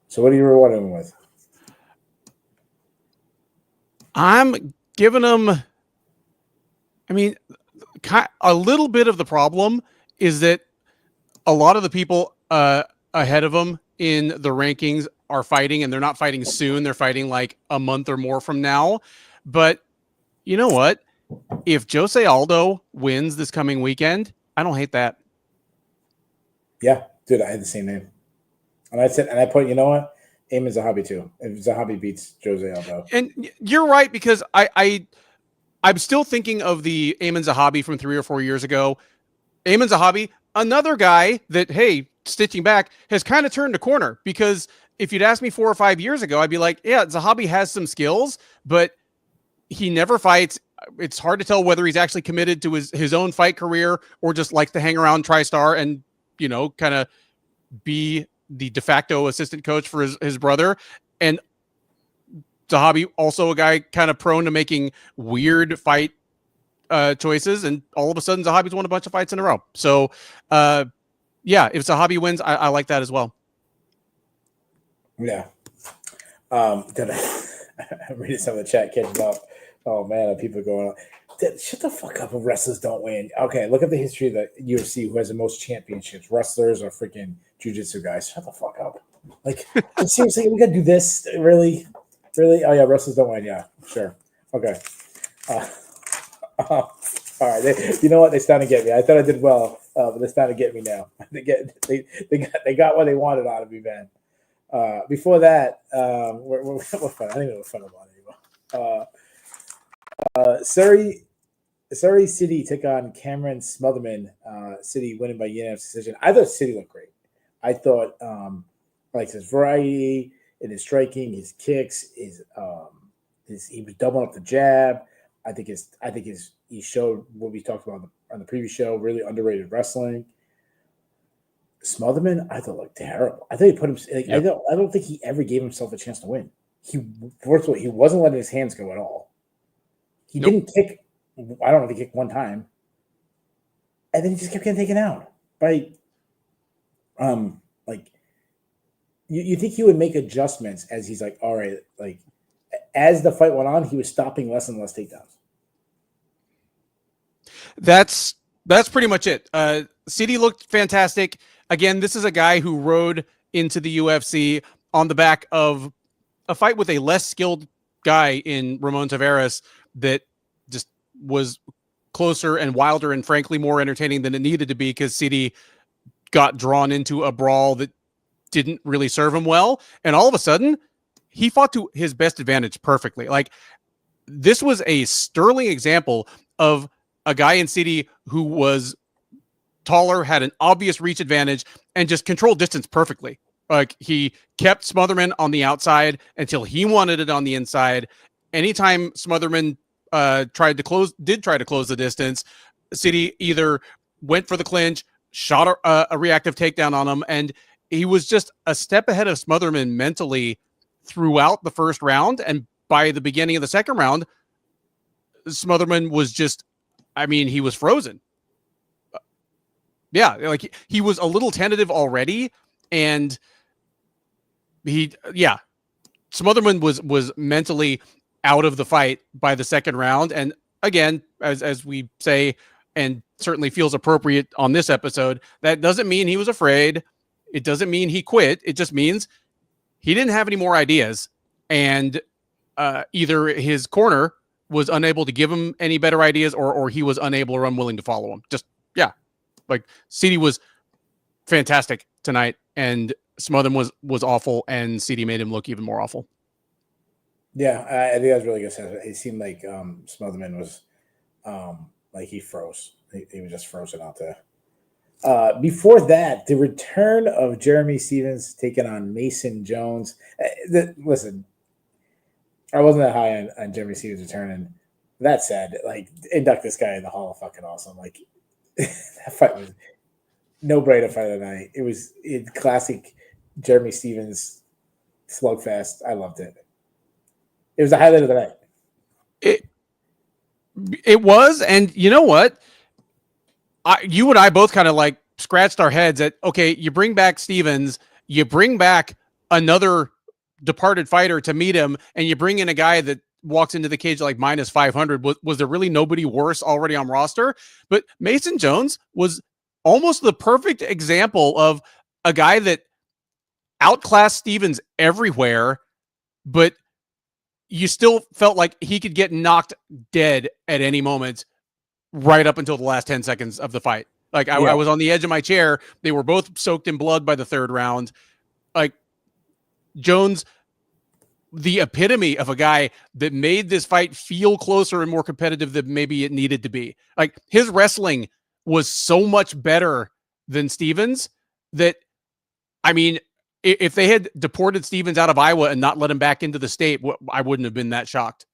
So what are you rewarding him with? I'm giving him, I mean, a little bit of the problem is that a lot of the people ahead of him in the rankings are fighting, and they're not fighting soon. They're fighting like a month or more from now. But you know what? If Jose Aldo wins this coming weekend, I don't hate that. Yeah, dude, I had the same name. And I said, and I put, you know what? Aim is a hobby too. If Zahabi beats Jose Aldo. And you're right, because I'm still thinking of the Ayman Zahabi from 3 or 4 years ago. Ayman Zahabi, another guy that, hey, stitching back, has kind of turned a corner, because if you'd asked me 4 or 5 years ago, I'd be like, yeah, Zahabi has some skills, but he never fights. It's hard to tell whether he's actually committed to his own fight career or just likes to hang around TriStar and, kind of be the de facto assistant coach for his brother. And Zahabi, also a guy kind of prone to making weird fight choices, and all of a sudden Zahabi's won a bunch of fights in a row. So if Zahabi wins, I like that as well. Yeah. I'm reading some of the chat catching up. Oh man, people are going on. Shut the fuck up if wrestlers don't win. Okay, look at the history of the UFC. Who has the most championships? Wrestlers or freaking jiu-jitsu guys? Shut the fuck up. Like, seriously, we gotta do this? Really? Oh yeah, wrestlers don't win. Yeah, sure. Okay. All right. You know what? They're starting to get me. I thought I did well, but they're starting to get me now. They got what they wanted out of me, man. Before that, we're fun. I don't even know what fun about anymore. Surrey City took on Cameron Smotherman. City winning by unanimous decision. I thought City looked great. I thought like his variety in his striking, his kicks, he was doubling up the jab. I think he showed what we talked about on the previous show, really underrated wrestling. Smotherman, I thought looked terrible. I thought he put him. Like, yep. I don't think he ever gave himself a chance to win. First of all, he wasn't letting his hands go at all. He didn't kick. I don't know if he kicked one time, and then he just kept getting taken out by. Like, you think he would make adjustments as he's like, all right, like as the fight went on, he was stopping less and less takedowns. That's pretty much it. City looked fantastic. Again, this is a guy who rode into the UFC on the back of a fight with a less skilled guy in Ramon Taveras that just was closer and wilder and frankly more entertaining than it needed to be, because City got drawn into a brawl that didn't really serve him well. And all of a sudden, he fought to his best advantage perfectly. Like, this was a sterling example of a guy in City who was taller, had an obvious reach advantage, and just controlled distance perfectly. Like, he kept Smotherman on the outside until he wanted it on the inside. Anytime Smotherman tried to close the distance, City either went for the clinch, shot a reactive takedown on him, and he was just a step ahead of Smotherman mentally throughout the first round. And by the beginning of the second round, Smotherman was just, he was frozen. Yeah, like he was a little tentative already, and Smotherman was mentally out of the fight by the second round. And again, as we say, and certainly feels appropriate on this episode, that doesn't mean he was afraid. It doesn't mean he quit. It just means he didn't have any more ideas, and either his corner was unable to give him any better ideas, or he was unable or unwilling to follow him. Like, City was fantastic tonight, and Smotherman was awful, and CD made him look even more awful. Yeah, I think that was really good. It seemed like Smotherman was like he froze. He was just frozen out there. Before that, the return of Jeremy Stephens taking on Mason Jones. Listen, I wasn't that high on Jeremy Stephens returning. That said, like, induct this guy in the Hall of fucking Awesome. Like, that fight was no brainer fight of the night. It was classic Jeremy Stephens slugfest. I loved it. It was the highlight of the night. It was, and you know what? You and I both kind of like scratched our heads at, okay, you bring back Stephens, you bring back another departed fighter to meet him, and you bring in a guy that walks into the cage like minus 500. Was there really nobody worse already on roster? But Mason Jones was almost the perfect example of a guy that outclassed Stephens everywhere, but you still felt like he could get knocked dead at any moment right up until the last 10 seconds of the fight. Like I was on the edge of my chair. They were both soaked in blood by the third round. Like Jones, the epitome of a guy that made this fight feel closer and more competitive than maybe it needed to be. Like his wrestling was so much better than Stephens that, I mean, if they had deported Stephens out of Iowa and not let him back into the state, I wouldn't have been that shocked.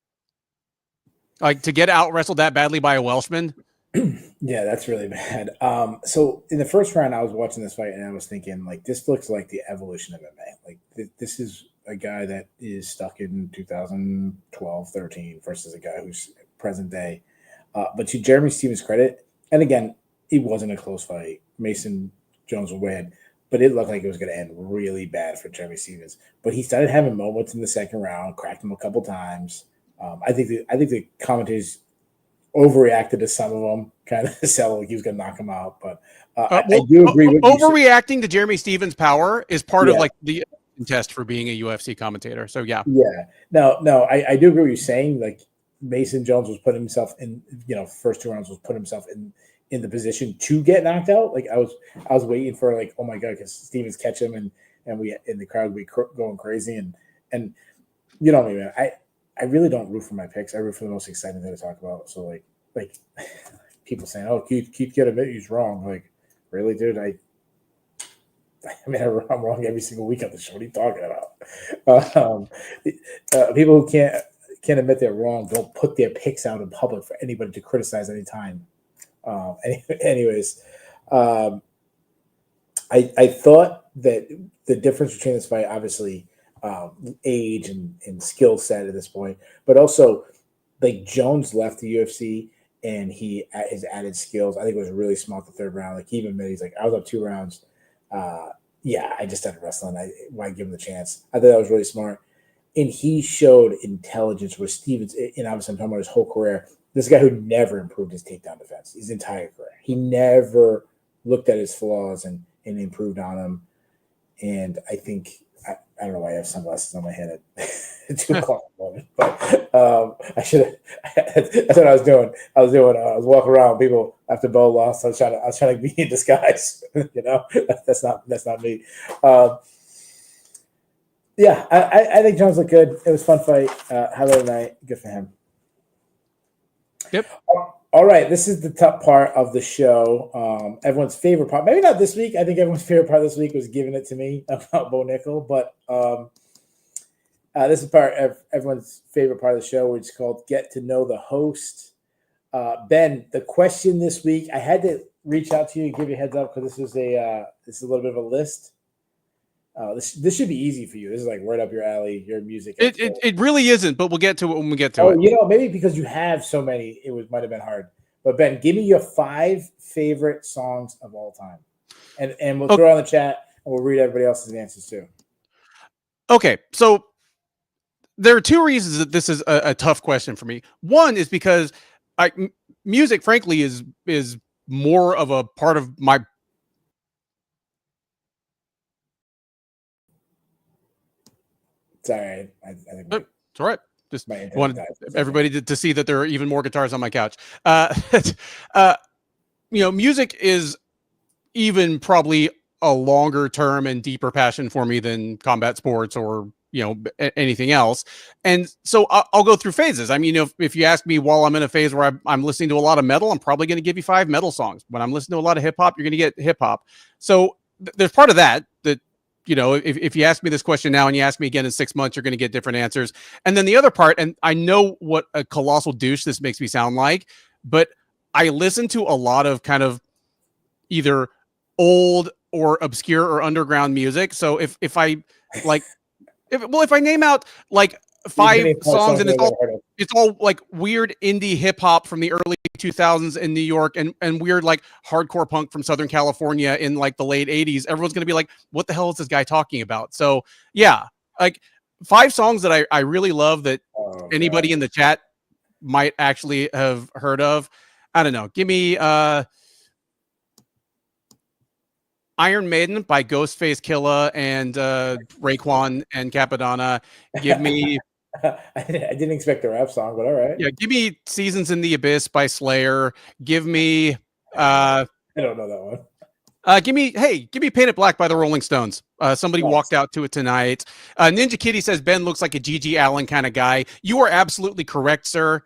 Like to get out wrestled that badly by a Welshman. Yeah, that's really bad. So in the first round, I was watching this fight and I was thinking, like, this looks like the evolution of MMA. Like this is a guy that is stuck in 2012, 13 versus a guy who's present day. But to Jeremy Stephens' credit, and again, it wasn't a close fight. Mason Jones will win, but it looked like it was going to end really bad for Jeremy Stephens. But he started having moments in the second round, cracked him a couple times. I think the commentators overreacted to some of them, kind of sounded like he was going to knock him out. But I do agree with overreacting to Jeremy Stephens' power is part of like the test for being a UFC commentator. So yeah. No, I do agree with you saying, like, Mason Jones was putting himself in, first two rounds was putting himself in the position to get knocked out. Like I was waiting for, like, oh my God, because Stephens catch him and the crowd would be going crazy and you know what I mean. I really don't root for my picks. I root for the most exciting thing to talk about. So like people saying, "Oh, Keith get admit he's wrong." Like, really, dude? I mean, I'm wrong every single week on the show. What are you talking about? People who can't admit they're wrong don't put their picks out in public for anybody to criticize anytime. Anyways, I thought that the difference between this fight, obviously, age and skill set at this point, but also, like, Jones left the UFC and he has added skills. I think it was really smart the third round. Like, he even admitted, he's like, I was up 2 rounds. I just started wrestling. Why give him the chance? I thought that was really smart. And he showed intelligence with Stephens, and obviously I'm talking about his whole career. This guy who never improved his takedown defense his entire career. He never looked at his flaws and improved on them. And I think, I don't know why I have sunglasses on my head at 2 o'clock in the morning, but I should have. That's what I was doing. I was walking around people after Bo lost. I was trying to be in disguise. That's not me. I think Jones looked good. It was a fun fight. Highlight of the night. Good for him. Yep. All right, this is the top part of the show. Everyone's favorite part, maybe not this week. I think everyone's favorite part this week was giving it to me about Bo Nickal, but this is part of everyone's favorite part of the show, which is called Get to Know the Host. Ben, the question this week, I had to reach out to you and give you a heads up because this is a little bit of a list. This should be easy for you. This is like right up your alley, your music. It really isn't, but we'll get to it when we get to it. Maybe because you have so many, might have been hard. But Ben, give me your 5 favorite songs of all time, and we'll throw it on the chat and we'll read everybody else's answers too. Okay, so there are 2 reasons that this is a tough question for me. One is because music, frankly, is more of a part of my. Sorry, I think it's all right. Just wanted everybody to see that there are even more guitars on my couch. Music is even probably a longer term and deeper passion for me than combat sports or, anything else. And so I'll go through phases. I mean, if you ask me while I'm in a phase where I'm listening to a lot of metal, I'm probably going to give you 5 metal songs. When I'm listening to a lot of hip hop, you're going to get hip hop. So there's part of that, if you ask me this question now and you ask me again in 6 months, you're going to get different answers. And then the other part, and I know what a colossal douche this makes me sound like, but I listen to a lot of kind of either old or obscure or underground music. So if I like, if I name out like 5 songs and it's all like weird indie hip hop from the early 2000s in New York and weird like hardcore punk from Southern California in like the late 80s, everyone's going to be like, what the hell is this guy talking about? So yeah, like 5 songs that I really love that anybody in the chat might actually have heard of. I don't know. Give me Iron Maiden by Ghostface Killah and Raekwon and Capadonna. Give me I didn't expect a rap song, but all right. Yeah, give me Seasons in the Abyss by Slayer. Give me I don't know that one. Give me Paint It Black by the Rolling Stones. Somebody walked out to it tonight. Ninja Kitty says Ben looks like a Gigi Allen kind of guy. You are absolutely correct, sir.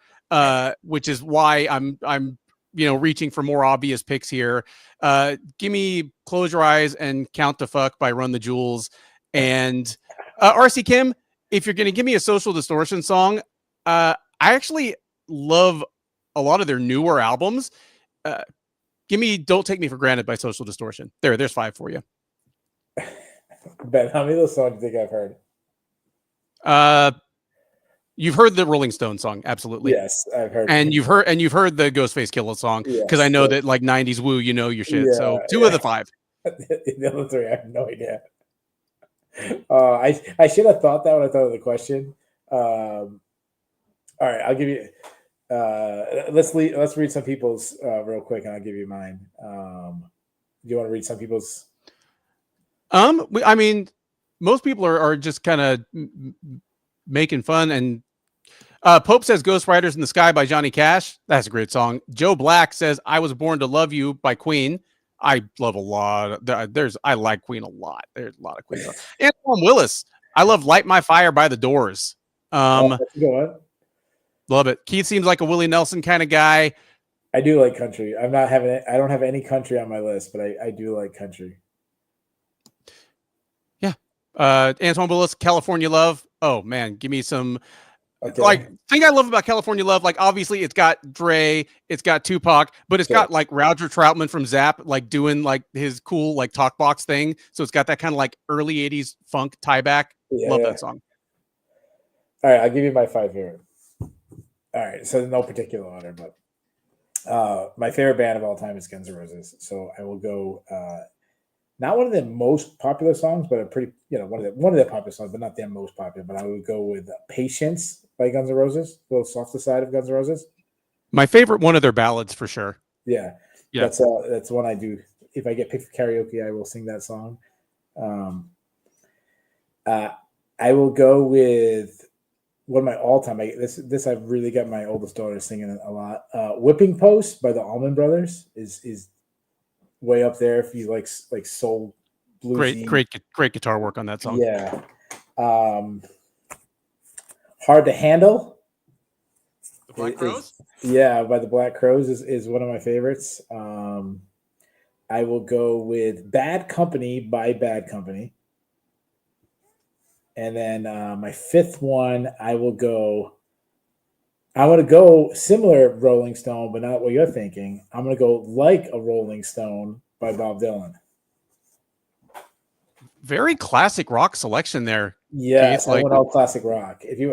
Which is why I'm reaching for more obvious picks here. Give me Close Your Eyes and Count to Fuck by Run the Jewels. And RC Kim, if you're going to give me a Social Distortion song, I actually love a lot of their newer albums. Give me Don't Take Me for Granted by Social Distortion. There's 5 for you. Ben, how many of those songs do you think I've heard? You've heard the Rolling Stone song, absolutely. Yes, I've heard. And you've heard the Ghostface Killah song, because I know that like 90s woo, your shit. So 2 of the 5. The other 3, I have no idea. I should have thought that when I thought of the question. All right, I'll give you. Let's read some people's real quick, and I'll give you mine. Do you want to read some people's? I mean, most people are just kind of making fun. And Pope says "Ghost Riders in the Sky" by Johnny Cash. That's a great song. Joe Black says "I Was Born to Love You" by Queen. I love a lot. I like Queen a lot. There's a lot of Queen. Antoine Willis. I love "Light My Fire" by The Doors. That's a good one. Love it. Keith seems like a Willie Nelson kind of guy. I do like country. I don't have any country on my list, but I do like country. Yeah. Antoine Willis, "California Love." Oh man, give me some. Okay. Like, thing I love about California Love, like obviously it's got Dre, it's got Tupac, but it's got like Roger Troutman from Zapp, like doing like his cool like talk box thing. So it's got that kind of like early 80s funk tie back. Love that song. All right, I'll give you my 5 favorite. All right, so no particular order, but my favorite band of all time is Guns N' Roses. So I will go not one of their most popular songs, but a pretty, one of their popular songs, but not their most popular. But I would go with "Patience" by Guns N' Roses, a little softer side of Guns N' Roses. My favorite one of their ballads for sure. Yeah. That's one I do. If I get picked for karaoke, I will sing that song. I will go with one of my all-time. This I've really got my oldest daughter singing a lot. "Whipping Post" by the Allman Brothers is way up there if you like soul bluesy. Great guitar work on that song. Yeah. "Hard to Handle." The Black Crowes? By the Black Crowes is one of my favorites. I will go with "Bad Company" by Bad Company. And then my 5th one, I want to go similar Rolling Stone, but not what you're thinking. I'm going to go "Like a Rolling Stone" by Bob Dylan. Very classic rock selection there. Yeah, I went all classic rock. If you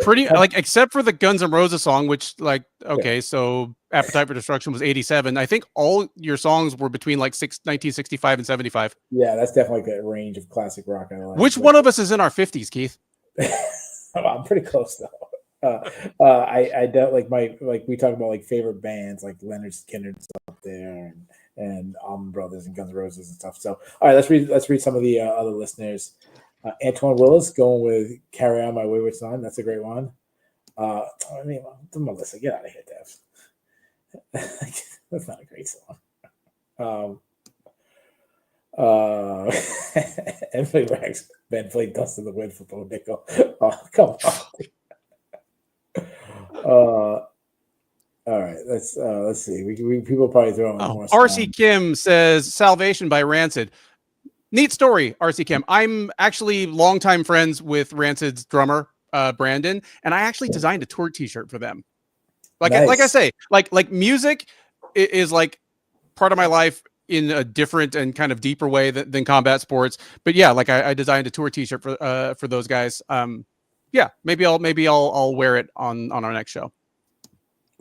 except for the Guns N' Roses song, which so "Appetite for Destruction" was 87. I think all your songs were between like 1965 and 75. Yeah, that's definitely like a range of classic rock I like. Which one of us is in our 50s, Keith? I'm pretty close though. I don't like we talk about like favorite bands like Leonard Skinner's up there and Allman Brothers and Guns N' Roses and stuff. So all right, let's read some of the other listeners. Antoine Willis going with "Carry On My Wayward Son." That's a great one. Melissa, get out of here, Dev. That's not a great song. Emily Rags, Ben played Dust in the Wind for Bo Nickal. Oh, come on. All right, let's see. We people probably throw in more stuff. RC Kim says Salvation by Rancid. Neat story, RC Kim. I'm actually longtime friends with Rancid's drummer, Brandon, and I actually designed a tour T-shirt for them. Like I say, like music is like part of my life in a different and kind of deeper way than combat sports. But yeah, like I designed a tour T-shirt for those guys. Yeah, maybe I'll wear it on our next show.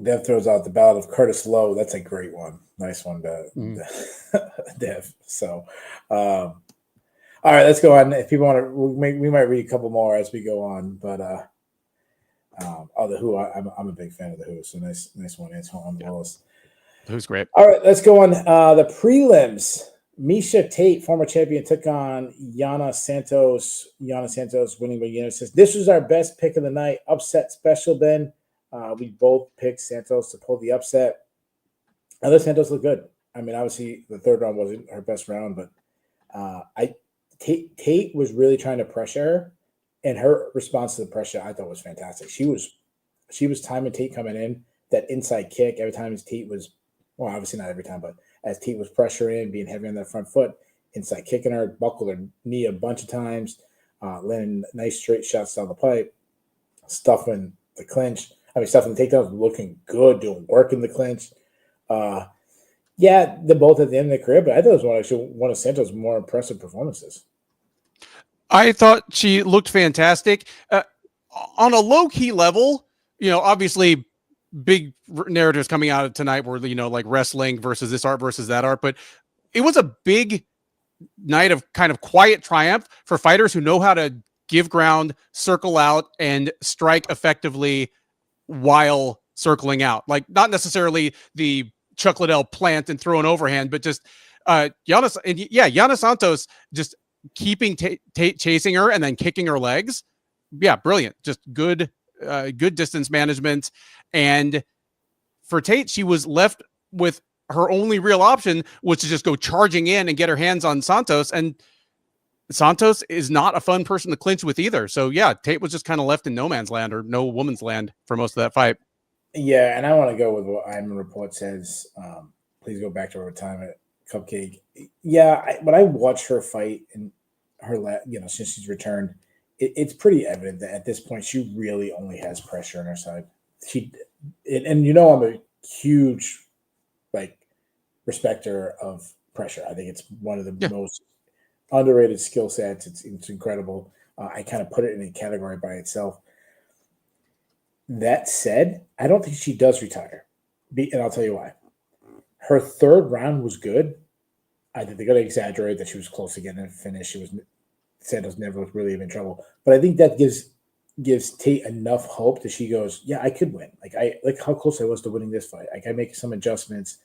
Dev throws out the Ballad of Curtis Lowe. That's a great one. Nice one, Dev. So, all right, let's go on. If people want to, we might read a couple more as we go on. But the Who, I'm a big fan of the Who. So nice one, Antoine Wallace. Who's great. All right, let's go on. The prelims. Miesha Tate, former champion, took on Yana Santos. Yana Santos winning by unanimous. This was our best pick of the night. Upset special, Ben. We both picked Santos to pull the upset. Other Santos looked good. I mean, obviously, the third round wasn't her best round, but Tate was really trying to pressure her, and her response to the pressure I thought was fantastic. She was timing Tate coming in, that inside kick every time Tate was, well, obviously not every time, but as Tate was pressuring, being heavy on that front foot, inside kicking her, buckled her knee a bunch of times, landing nice straight shots down the pipe, stuffing the clinch. Stuffing the takedowns, looking good, doing work in the clinch. Yeah, they're both at the end of their career, but I thought it was one of Santos' more impressive performances. I thought she looked fantastic. On a low-key level, obviously big narratives coming out of tonight were, like wrestling versus this art versus that art, but it was a big night of kind of quiet triumph for fighters who know how to give ground, circle out, and strike effectively while circling out. Like, not necessarily the Chuck Liddell plant and throw an overhand, but just Yana Santos just keeping Tate chasing her and then kicking her legs. Yeah, brilliant. Just good distance management. And for Tate, she was left with her only real option was to just go charging in and get her hands on Santos. And Santos is not a fun person to clinch with either. So yeah, Tate was just kind of left in no man's land or no woman's land for most of that fight. Yeah, and I want to go with what Iron Report says. Please go back to her retirement, Cupcake. Yeah, when I watch her fight and her, since she's returned, it's pretty evident that at this point she really only has pressure on her side. I'm a huge respecter of pressure. I think it's one of the most underrated skill sets. It's incredible. I kind of put it in a category by itself. That said, I don't think she does retire. And I'll tell you why. Her third round was good. I think they're going to exaggerate that she was close to getting a finish. Santos never was really in trouble. But I think that gives Tate enough hope that she goes, yeah, I could win. Like how close I was to winning this fight. I make some adjustments.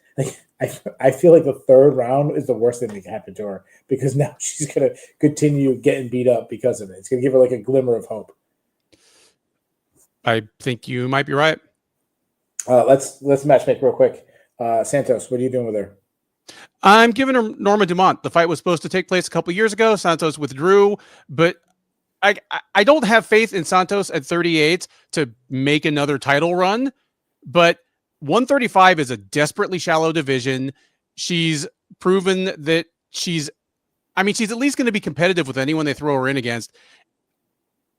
I feel like the third round is the worst thing that can happen to her because now she's going to continue getting beat up because of it. It's going to give her a glimmer of hope. I think you might be right. Let's matchmake real quick. Santos, what are you doing with her? I'm giving her Norma Dumont. The fight was supposed to take place a couple years ago. Santos withdrew, but I don't have faith in Santos at 38 to make another title run, but 135 is a desperately shallow division. She's proven that she's at least going to be competitive with anyone they throw her in against.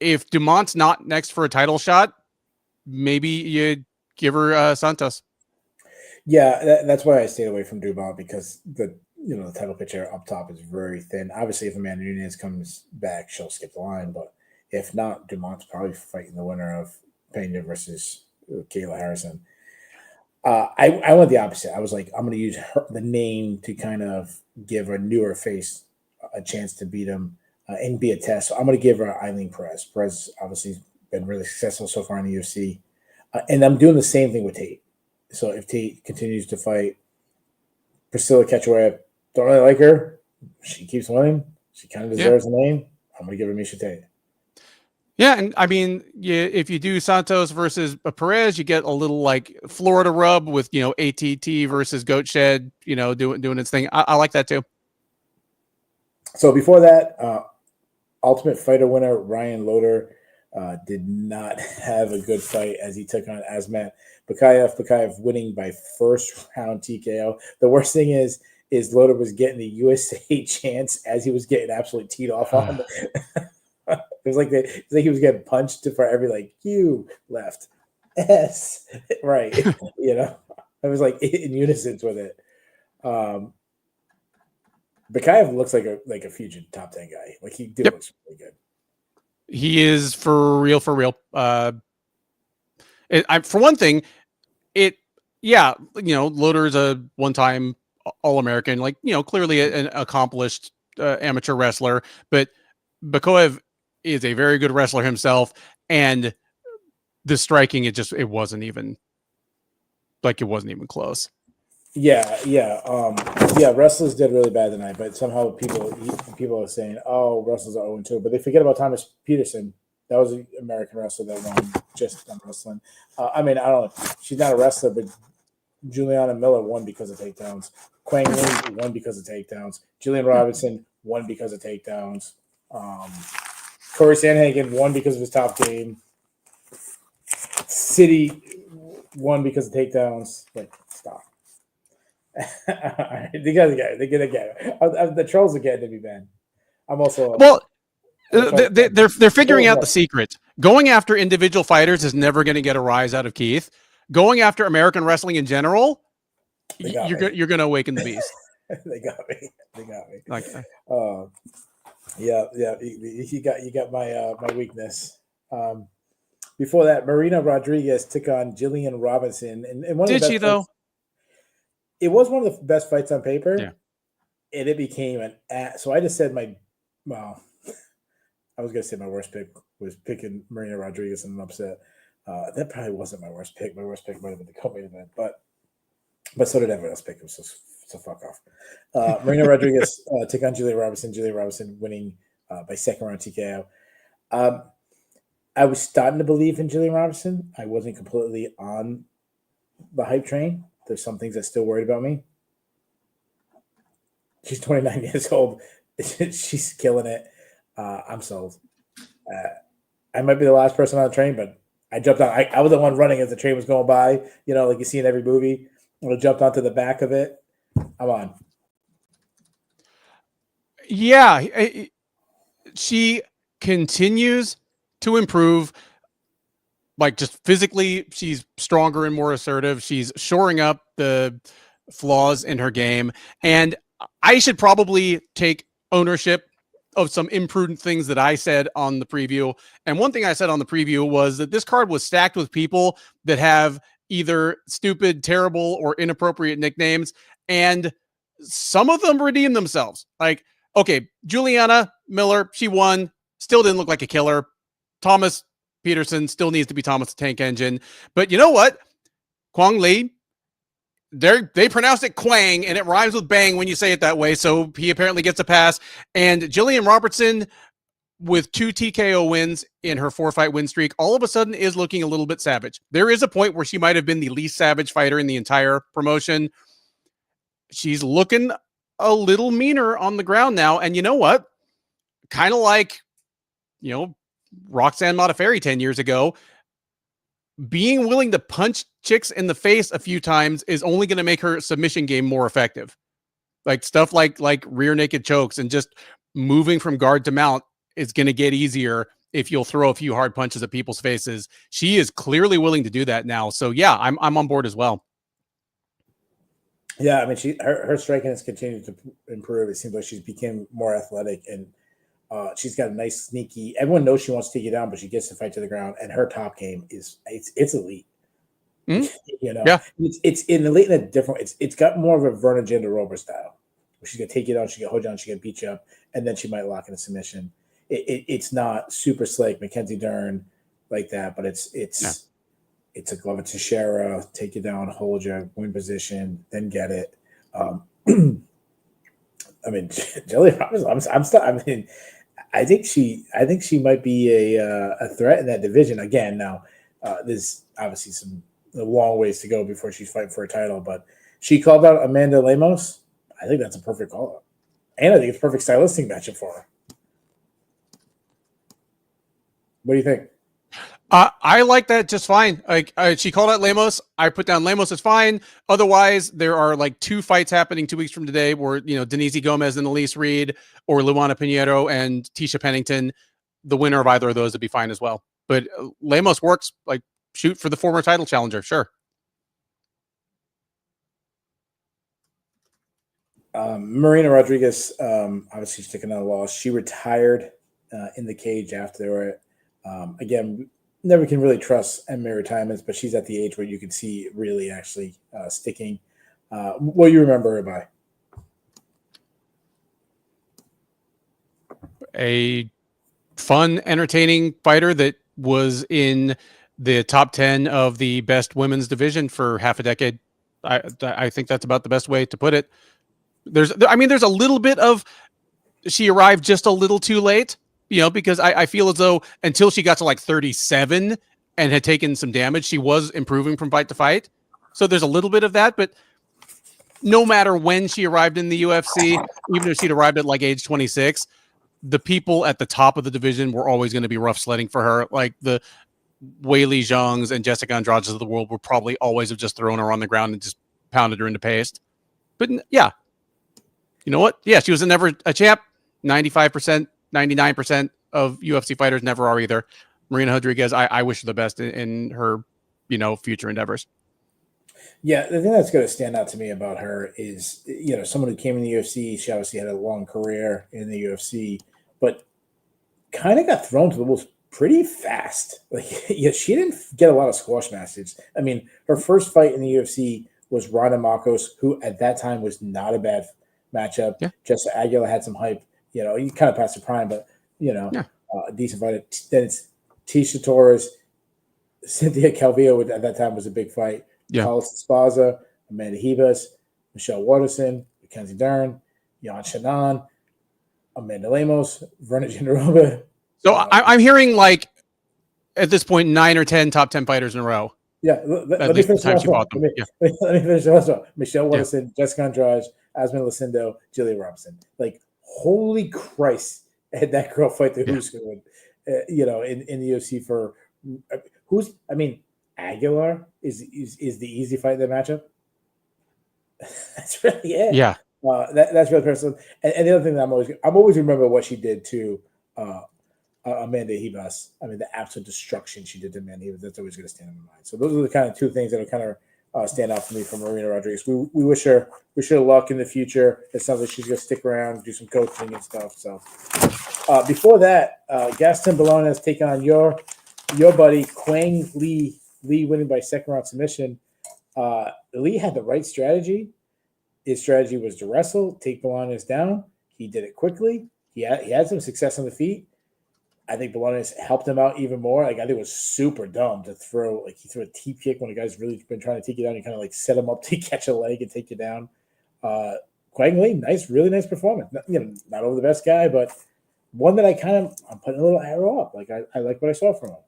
If Dumont's not next for a title shot, maybe you give her Santos. Yeah, that's why I stayed away from Dumont because the title picture up top is very thin. Obviously, if Amanda Nunes comes back, she'll skip the line. But if not, Dumont's probably fighting the winner of Pena versus Kayla Harrison. I went the opposite. I was like, I'm going to use the name to kind of give a newer face a chance to beat him and be a test. So I'm going to give her Eileen Perez. Perez obviously been really successful so far in the UFC. And I'm doing the same thing with Tate. So if Tate continues to fight Priscilla Cachoeira, don't really like her. She keeps winning. She kind of deserves a name. I'm going to give her Miesha Tate. Yeah, and if you do Santos versus Perez, you get a little Florida rub with ATT versus Goat Shed, doing its thing. I like that too. So before that, Ultimate Fighter winner Ryan Loder did not have a good fight as he took on Asmat Bakayev. Bakayev winning by first round TKO. The worst thing is Loder was getting the USA chance as he was getting absolutely teed off on. It was like he was getting punched for every like Q left, S right. You know, I was like in unison with it. Bakayev looks like a future top 10 guy. Like he looks really good. He is for real. For one thing, Loder's a one-time All-American, like, clearly an accomplished amateur wrestler, but Bakayev is a very good wrestler himself, and the striking, it wasn't even close. Wrestlers did really bad tonight, but somehow people are saying, "Oh, wrestlers are 0-2," but they forget about Thomas Peterson. That was an American wrestler that won just on wrestling. I don't know. She's not a wrestler, but Juliana Miller won because of takedowns. Quang Lee won because of takedowns. Jillian Robinson won because of takedowns. Cory Sandhagen won because of his top game. City won because of takedowns. Like, stop. They gotta get it. They get it. The trolls are getting to me, man. I'm also they're figuring out the secret. Going after individual fighters is never going to get a rise out of Keith. Going after American wrestling in general, you're going to awaken the beast. They got me. Like, you got my weakness. Before that, Marina Rodriguez took on Jillian Robinson, and one of the best though? It was one of the best fights on paper, and it became so I just said I was going to say my worst pick was picking Marina Rodriguez in an upset. That probably wasn't my worst pick. My worst pick might have been the co-main event, but so did everyone else pick. It was so fuck off. Marina Rodriguez took on Jillian Robinson. Jillian Robinson winning by second round TKO. I was starting to believe in Jillian Robinson. I wasn't completely on the hype train. There's some things that still worried about me. She's 29 years old. She's killing it. I'm sold. I might be the last person on the train, but I jumped on. I was the one running as the train was going by, like you see in every movie. I jumped onto the back of it. I'm on. Yeah. She continues to improve. Like, just physically, she's stronger and more assertive. She's shoring up the flaws in her game. And I should probably take ownership of some imprudent things that I said on the preview. And one thing I said on the preview was that this card was stacked with people that have either stupid, terrible, or inappropriate nicknames. And some of them redeemed themselves. Like, okay, Juliana Miller, she won, still didn't look like a killer. Thomas Peterson still needs to be Thomas the Tank Engine. But you know what? Quang Lee, they pronounce it Quang, and it rhymes with bang when you say it that way, so he apparently gets a pass. And Jillian Robertson, with 2 TKO wins in her 4-fight win streak, all of a sudden is looking a little bit savage. There is a point where she might have been the least savage fighter in the entire promotion. She's looking a little meaner on the ground now, and you know what? Kind of like, Roxanne Modafferi 10 years ago, being willing to punch chicks in the face a few times is only going to make her submission game more effective. Like stuff like rear naked chokes and just moving from guard to mount is going to get easier if you'll throw a few hard punches at people's faces. She is clearly willing to do that now. So yeah, I'm on board as well. Yeah, I mean, her striking has continued to improve. It seems like she's become more athletic, and she's got a nice sneaky. Everyone knows she wants to take you down, but she gets to fight to the ground, and her top game it's elite. Mm-hmm. Yeah, it's in elite in a different. It's got more of a Verna Jandiroba style. She's gonna take you down, she gonna hold you down, she gonna beat you up, and then she might lock in a submission. It's not super slick Mackenzie Dern like that, but it's a Glover Teixeira, take you down, hold you, win position, then get it. I mean, Jillian Robinson. I mean, I think she might be a threat in that division again. Now, there's obviously a long ways to go before she's fighting for a title, but she called out Amanda Lemos. I think that's a perfect call out. And I think it's a perfect stylistic matchup for her. What do you think? I like that just fine. Like she called out Lemos. I put down Lemos is fine. Otherwise, there are like 2 fights happening 2 weeks from today where, Denise Gomez and Elise Reed, or Luana Pinheiro and Tisha Pennington. The winner of either of those would be fine as well. But Lemos works. Like, shoot for the former title challenger. Sure. Marina Rodriguez, obviously sticking out a loss. She retired in the cage after it. Again, never can really trust MMA retirements, but she's at the age where you can see really actually sticking. What do you remember her by? A fun, entertaining fighter that was in the top 10 of the best women's division for half a decade. I think that's about the best way to put it. There's a little bit of she arrived just a little too late, because I feel as though until she got to like 37 and had taken some damage, she was improving from fight to fight. So there's a little bit of that, but no matter when she arrived in the UFC, even if she'd arrived at like age 26, the people at the top of the division were always going to be rough sledding for her. Like the Weili Zhangs and Jessica Andrades of the world would probably always have just thrown her on the ground and just pounded her into paste. But yeah, you know what? Yeah, she was never a champ. 95%, 99% of UFC fighters never are either. Marina Rodriguez, I wish her the best in her, future endeavors. Yeah, the thing that's going to stand out to me about her is, someone who came in the UFC. She obviously had a long career in the UFC, but kind of got thrown to the wolves pretty fast. Like, she didn't get a lot of squash matches. I mean, her first fight in the UFC was Ronda Marcos, who at that time was not a bad matchup. Yeah. Jessica Aguilar had some hype. You kind of passed the prime, but a decent fight. Then it's Tisha Torres, Cynthia Calvillo at that time was a big fight. Yeah. Carlos Esparza, Amanda Ribas, Michelle Waterson, Mackenzie Dern, Yan Shannon, Amanda Lemos, Verna Jandarova. So I'm hearing like at this point 9 or 10 top 10 fighters in a row. Yeah, let me finish the last one. Let me finish the last one. Michelle Waterson, Jessica Andrade, Asmin Lucindo, Julia Robinson. Like, holy Christ, had that girl fight the who's going, in the UFC for Aguilar is the easy fight in the matchup. That's really it. Yeah. That's really personal. And the other thing that I'm always remember what she did to Amanda Ribas. I mean, the absolute destruction she did to Amanda Ribas. That's always going to stand in my mind. So those are the kind of 2 things that are kind of stand out for me from Marina Rodriguez. We wish her luck in the future. It sounds like she's going to stick around, do some coaching and stuff. So before that, Gaston Bolognese take on your buddy Quang Lee. Lee winning by second round submission. Lee had the right strategy. His strategy was to wrestle, take Bolognese down. He did it quickly. He had some success on the feet. I think Bolognese helped him out even more. Like, I think it was super dumb to throw. Like, he threw a teep kick when a guy's really been trying to take you down. You kind of like set him up to catch a leg and take you down. Quang Lee, really nice performance. Not over the best guy, but one that I'm putting a little arrow up. Like, I like what I saw from him.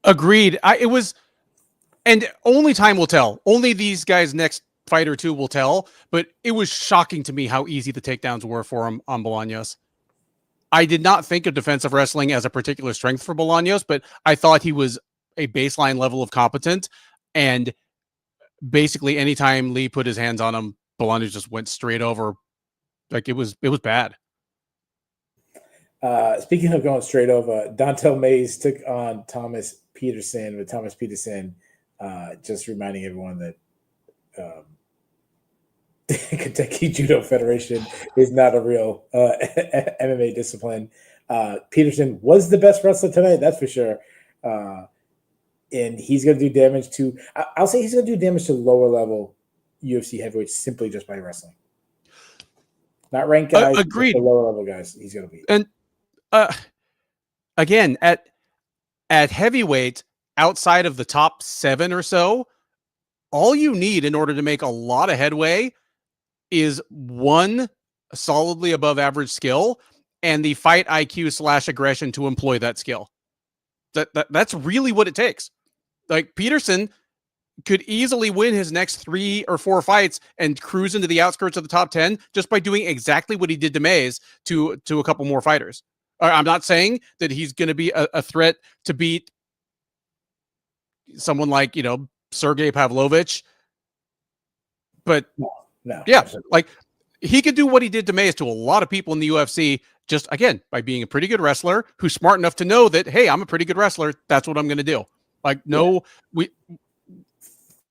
Agreed. And only time will tell. Only these guys' next fight or 2 will tell. But it was shocking to me how easy the takedowns were for him on Bolaños. I did not think of defensive wrestling as a particular strength for Bolaños, but I thought he was a baseline level of competent. And basically, anytime Lee put his hands on him, Bolaños just went straight over. Like, it was bad. Speaking of going straight over, Dontel Mays took on Thomas Peterson, with Thomas Peterson just reminding everyone that Kentucky Judo Federation is not a real MMA discipline. Peterson was the best wrestler tonight, that's for sure. And he's going to do damage to – I'll say he's going to do damage to lower-level UFC heavyweights simply just by wrestling. Not ranked guys, agreed. The lower-level guys he's going to beat. And again, at heavyweight, outside of the top 7 or so, all you need in order to make a lot of headway is one solidly above average skill and the fight IQ / aggression to employ that skill. That's really what it takes. Like, Peterson could easily win his next 3 or 4 fights and cruise into the outskirts of the top 10 just by doing exactly what he did to Mays to a couple more fighters. I'm not saying that he's going to be a threat to beat someone like, Sergey Pavlovich, but no, yeah, absolutely. like he could do what he did to Mays to a lot of people in the UFC just, again, by being a pretty good wrestler who's smart enough to know that, hey, I'm a pretty good wrestler. That's what I'm going to do. Like, no, we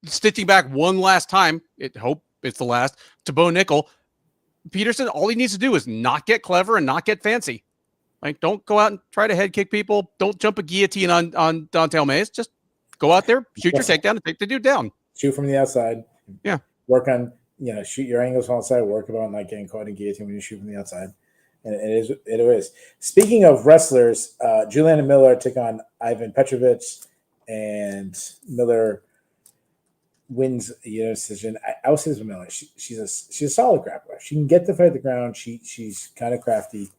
stitching back one last time, hope it's the last, to Bo Nickal. Peterson, all he needs to do is not get clever and not get fancy. Like, don't go out and try to head kick people. Don't jump a guillotine on Don'Tale Mays. Just go out there, shoot your takedown, and take the dude down. Shoot from the outside. Yeah. Work on, shoot your angles from outside. Work about not getting caught in guillotine when you shoot from the outside. And it is. Speaking of wrestlers, Juliana Miller took on Ivan Petrovic, and Miller wins a decision. I will say this with Miller. She's a solid grappler. She can get the fight at the ground. She's kind of crafty,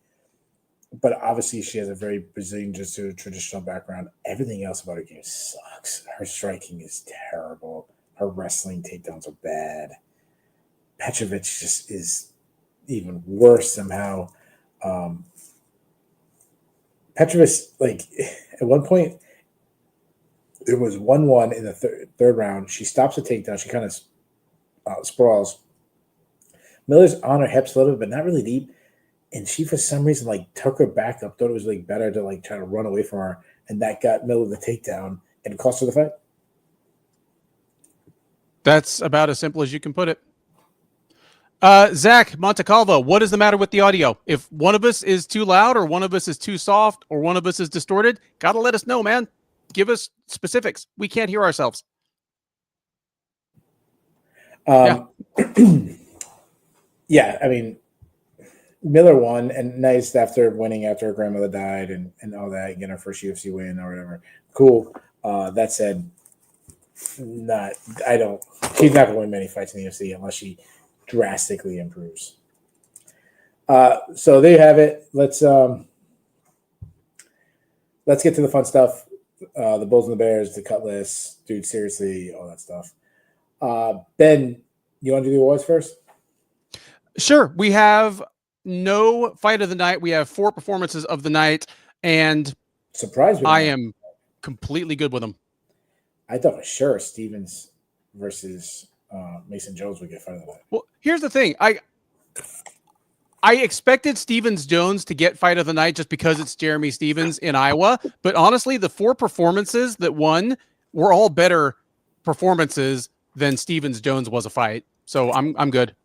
but obviously she has a very Brazilian Jiu-Jitsu traditional background. Everything else about her game sucks. Her striking is terrible. Her wrestling takedowns are bad. Petrovic just is even worse somehow. Petrovic, like, at one point, it was 1-1 in the third round. She stops the takedown. She kind of sprawls. Miller's on her hips a little bit, but not really deep. And she, for some reason, like, took her back up, thought it was like better to like try to run away from her. And that got Miller the takedown and it cost her the fight. That's about as simple as you can put it. Zach Montecalvo, what is the matter with the audio? If one of us is too loud or one of us is too soft or one of us is distorted, got to let us know, man. Give us specifics. We can't hear ourselves. Yeah, I mean, Miller won, and nice after winning after her grandmother died and all that, getting her first UFC win or whatever. Cool. That said, she's not going to win many fights in the UFC unless she drastically improves. So there you have it. Let's get to the fun stuff. The Bulls and the Bears, the cut list, dude, seriously, all that stuff. Ben, you want to do the awards first? Sure. We have no fight of the night. We have 4 performances of the night, and surprise me, I am completely good with them. I thought for sure Stevens versus Mason Jones would get fight of the night. Well, here's the thing. I expected Stevens Jones to get fight of the night just because it's Jeremy Stevens in Iowa. But honestly, the 4 performances that won were all better performances than Stevens Jones was a fight. So I'm good.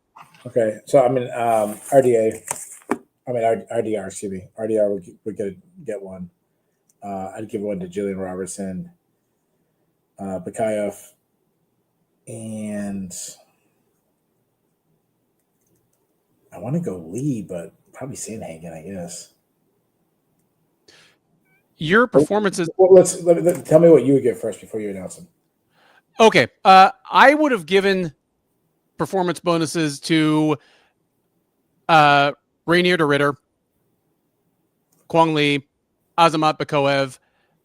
Okay. So, I mean, RDR, excuse me. RDR would get one. I'd give one to Jillian Robertson, Bakayev, and I want to go Lee, but probably Sandhagen, I guess. Your performances. Well, tell me what you would get first before you announce them. Okay. I would have given performance bonuses to Reinier de Ridder, Kwang Lee, Azamat Bakoev,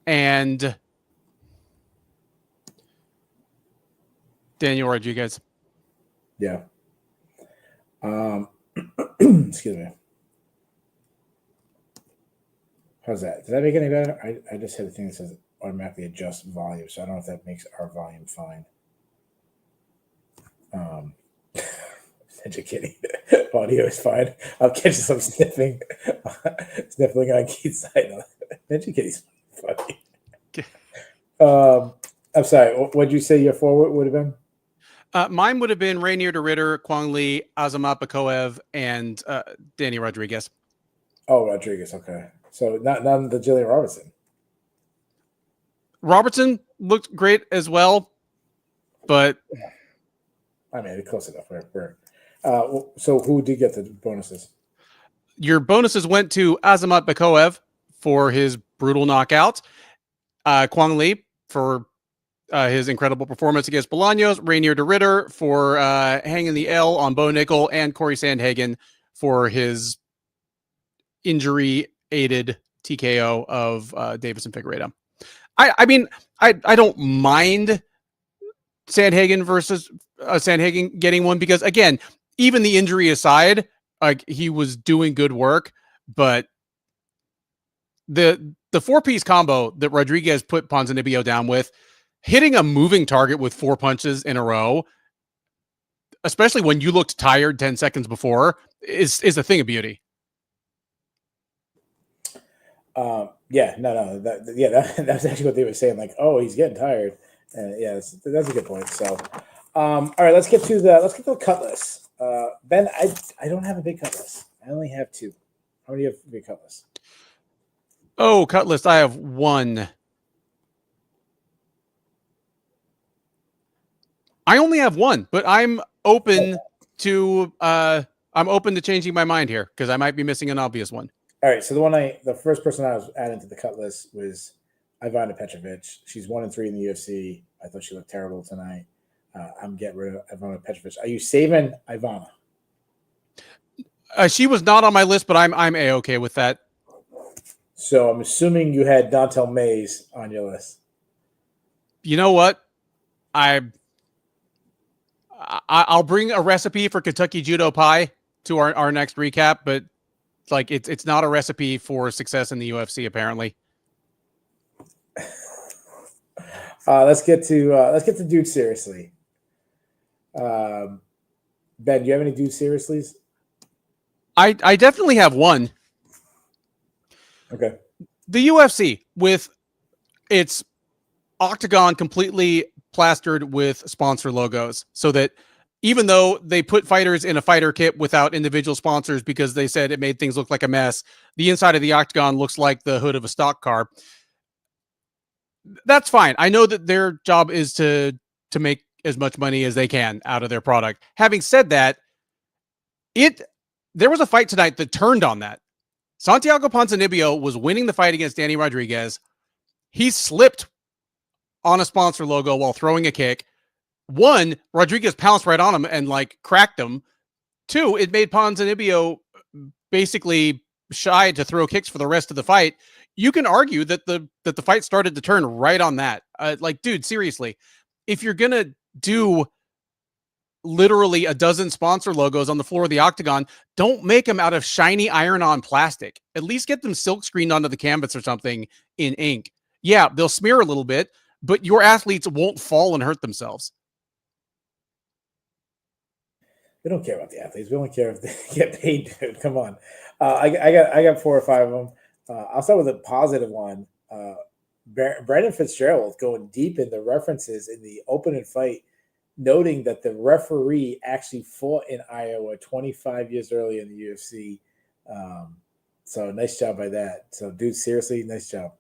and Daniel Rodriguez. Yeah. Excuse me. How's that? Does that make any better? I just had a thing that says automatically adjust volume, so I don't know if that makes our volume fine. Kidding. Audio is fine. I'll catch some sniffling on Keith's side. Kitty's funny. I'm sorry. What'd you say your 4 would have been? Mine would have been Reinier de Ridder, Kwang Lee, Azamat Bakoev, and Danny Rodriguez. Oh, Rodriguez. Okay. So not the Jillian Robertson. Robertson looked great as well, but I mean, close enough. So who did get the bonuses? Your bonuses went to Azamat Bakoev for his brutal knockout, Kwang Lee for his incredible performance against Bolaños, Reinier de Ridder for hanging the L on Bo Nickal, and Cory Sandhagen for his injury-aided TKO of Deiveson Figueiredo. I mean, I don't mind Sandhagen versus Sandhagen getting one, because again, even the injury aside, like he was doing good work, but the 4-piece combo that Rodriguez put Ponzinibbio down with, hitting a moving target with 4 punches in a row, especially when you looked tired 10 seconds before, is a thing of beauty. That's actually what they were saying. Like, oh, he's getting tired. Yeah, that's a good point. So, all right, let's get to the cut list. Ben, I don't have a big cut list. I only have 2. How many do you have for your cut list? Oh, cut list. I have 1. I only have 1, but I'm open to changing my mind here because I might be missing an obvious one. All right, so the first person I was adding to the cut list was Ivana Petrovic. She's 1-3 in the UFC. I thought she looked terrible tonight. I'm getting rid of Ivana Petrovic. Are you saving Ivana? She was not on my list, but I'm a-okay with that. So I'm assuming you had Dontel Mays on your list. You know what? I'll bring a recipe for Kentucky Judo Pie to our next recap, but like it's not a recipe for success in the UFC apparently. Let's get to dude seriously. Ben, do you have any dude seriouslys? I definitely have one. Okay. The UFC with its octagon completely plastered with sponsor logos, so that even though they put fighters in a fighter kit without individual sponsors because they said it made things look like a mess, the inside of the octagon looks like the hood of a stock car. That's fine. I know that their job is to make as much money as they can out of their product. Having said that, there was a fight tonight that turned on that. Santiago Ponzinibbio was winning the fight against Danny Rodriguez. He slipped on a sponsor logo while throwing a kick. 1, Rodriguez pounced right on him and like cracked him. 2, it made Ponzinibbio basically shy to throw kicks for the rest of the fight. You can argue that the fight started to turn right on that. Like, dude, seriously, if you're gonna do literally a dozen sponsor logos on the floor of the octagon, don't make them out of shiny iron-on plastic. At least get them silk screened onto the canvas or something in ink. Yeah, they'll smear a little bit, but your athletes won't fall and hurt themselves. We don't care about the athletes. We only care if they get paid, dude. Come on. I got 4 or 5 of them. I'll start with a positive one. Brandon Fitzgerald going deep in the references in the opening fight, noting that the referee actually fought in Iowa 25 years earlier in the UFC. So nice job by that. So, dude, seriously, nice job.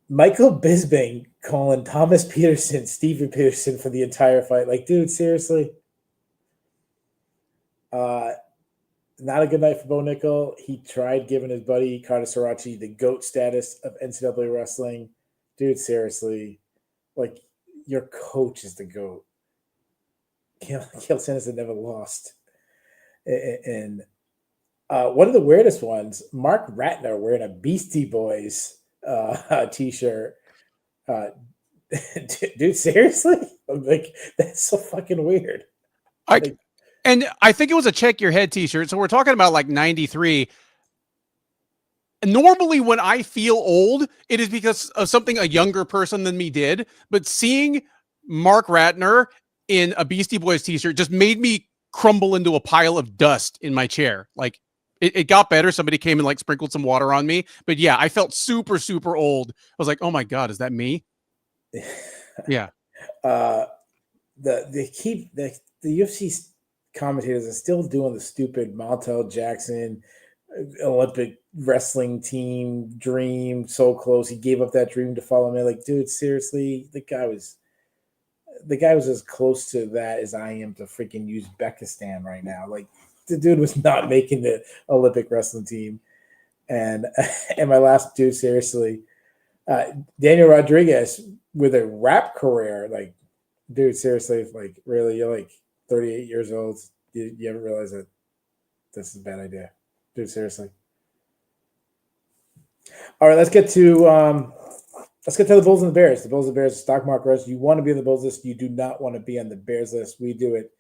Michael Bisping calling Thomas Peterson, Steven Peterson for the entire fight. Like, dude, seriously. Not a good night for Bo Nickal. He tried giving his buddy Carter Sarachi the GOAT status of NCAA wrestling. Dude, seriously. Like, your coach is the GOAT. Cael Sanderson never lost. And one of the weirdest ones, Mark Ratner wearing a Beastie Boys t-shirt. Dude, seriously? Like, that's so fucking weird. And I think it was a check your head t-shirt. So we're talking about like 93. Normally when I feel old, it is because of something a younger person than me did. But seeing Mark Ratner in a Beastie Boys t-shirt just made me crumble into a pile of dust in my chair. Like, it got better. Somebody came and like sprinkled some water on me. But yeah, I felt super, super old. I was like, oh my God, is that me? Yeah. The UFC commentators are still doing the stupid Montel Jackson Olympic wrestling team dream, so close. He gave up that dream to follow me. Like, dude, seriously, the guy was as close to that as I am to freaking Uzbekistan right now. Like, the dude was not making the Olympic wrestling team. And my last dude, seriously, Daniel Rodriguez with a rap career. Like, dude, seriously, like, really, you're like 38 years old. You haven't realized that this is a bad idea. Dude, seriously. All right, let's get to Let's get to the Bulls and the Bears. The Bulls and the Bears, stock market list. You want to be on the Bulls list. You do not want to be on the Bears list. We do it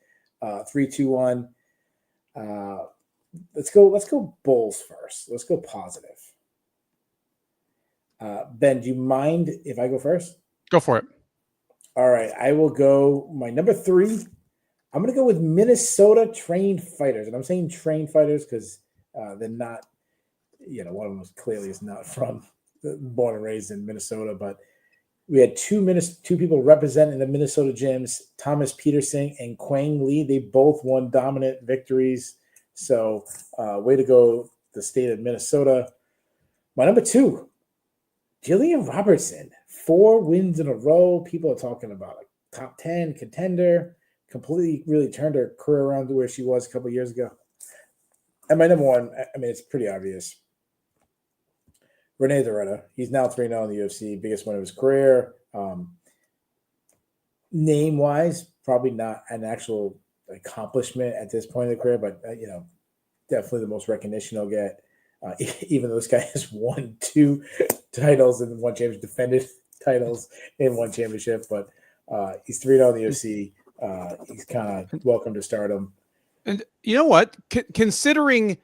3, 2, 1. Let's go Bulls first. Let's go positive. Ben, do you mind if I go first? Go for it. All right. I will go my number 3. I'm going to go with Minnesota trained fighters. And I'm saying trained fighters because they're not, one of them clearly is not born and raised in Minnesota, but we had two people representing the Minnesota gyms, Thomas Peterson and Quang Lee. They both won dominant victories. So way to go, the state of Minnesota. My number 2, Jillian Robertson, 4 wins in a row. People are talking about a top 10 contender, completely really turned her career around to where she was a couple of years ago. And my number 1, I mean, it's pretty obvious. Reinier de Ridder. He's now 3-0 in the UFC, biggest win of his career. Name-wise, probably not an actual accomplishment at this point in the career, but, definitely the most recognition he'll get. Even though this guy has won 2 titles and 1 championship, defended titles in 1 championship, but he's 3-0 in the UFC. He's kind of welcome to stardom. And you know what? Considering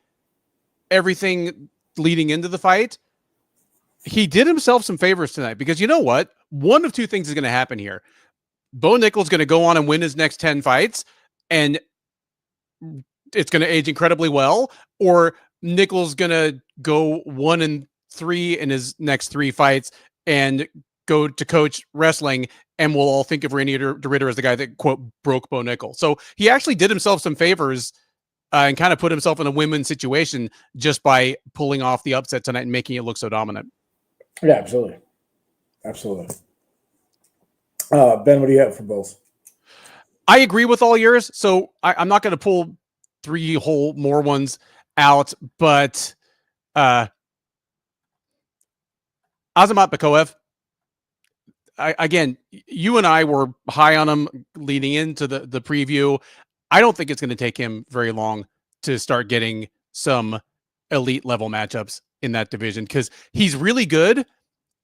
everything leading into the fight, he did himself some favors tonight because you know what? One of 2 things is going to happen here. Bo Nickal's going to go on and win his next 10 fights, and it's going to age incredibly well, or Nickal's going to go 1-3 in his next 3 fights and go to coach wrestling, and we'll all think of Reinier de Ridder as the guy that, quote, broke Bo Nickal. So he actually did himself some favors and kind of put himself in a win-win situation just by pulling off the upset tonight and making it look so dominant. Yeah, absolutely. Absolutely. Ben, what do you have for both? I agree with all yours. So I'm not going to pull 3 whole more ones out, but Azamat Bakoev, again, you and I were high on him leading into the preview. I don't think it's going to take him very long to start getting some elite level matchups in that division because he's really good,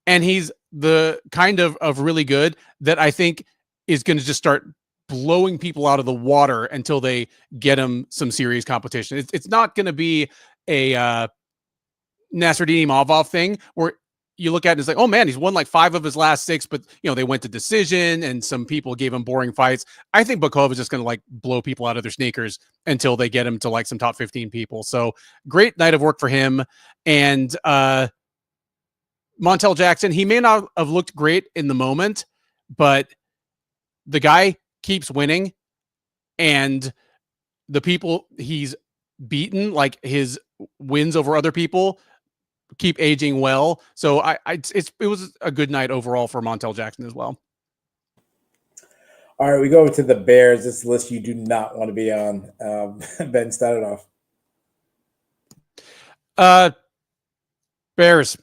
and he's the kind of really good that I think is going to just start blowing people out of the water until they get him some serious competition. It's not going to be a Nasruddin Imavov thing where you look at it and it's like, oh man, he's won like 5 of his last 6, but they went to decision and some people gave him boring fights. I think Bakov is just going to like blow people out of their sneakers until they get him to like some top 15 people. So great night of work for him. And Montel Jackson, he may not have looked great in the moment, but the guy keeps winning, and the people he's beaten, like his wins over other people, keep aging well. So it was a good night overall for Montel Jackson as well. All right, we go over to the Bears. This list you do not want to be on. Ben, start it off. Bears.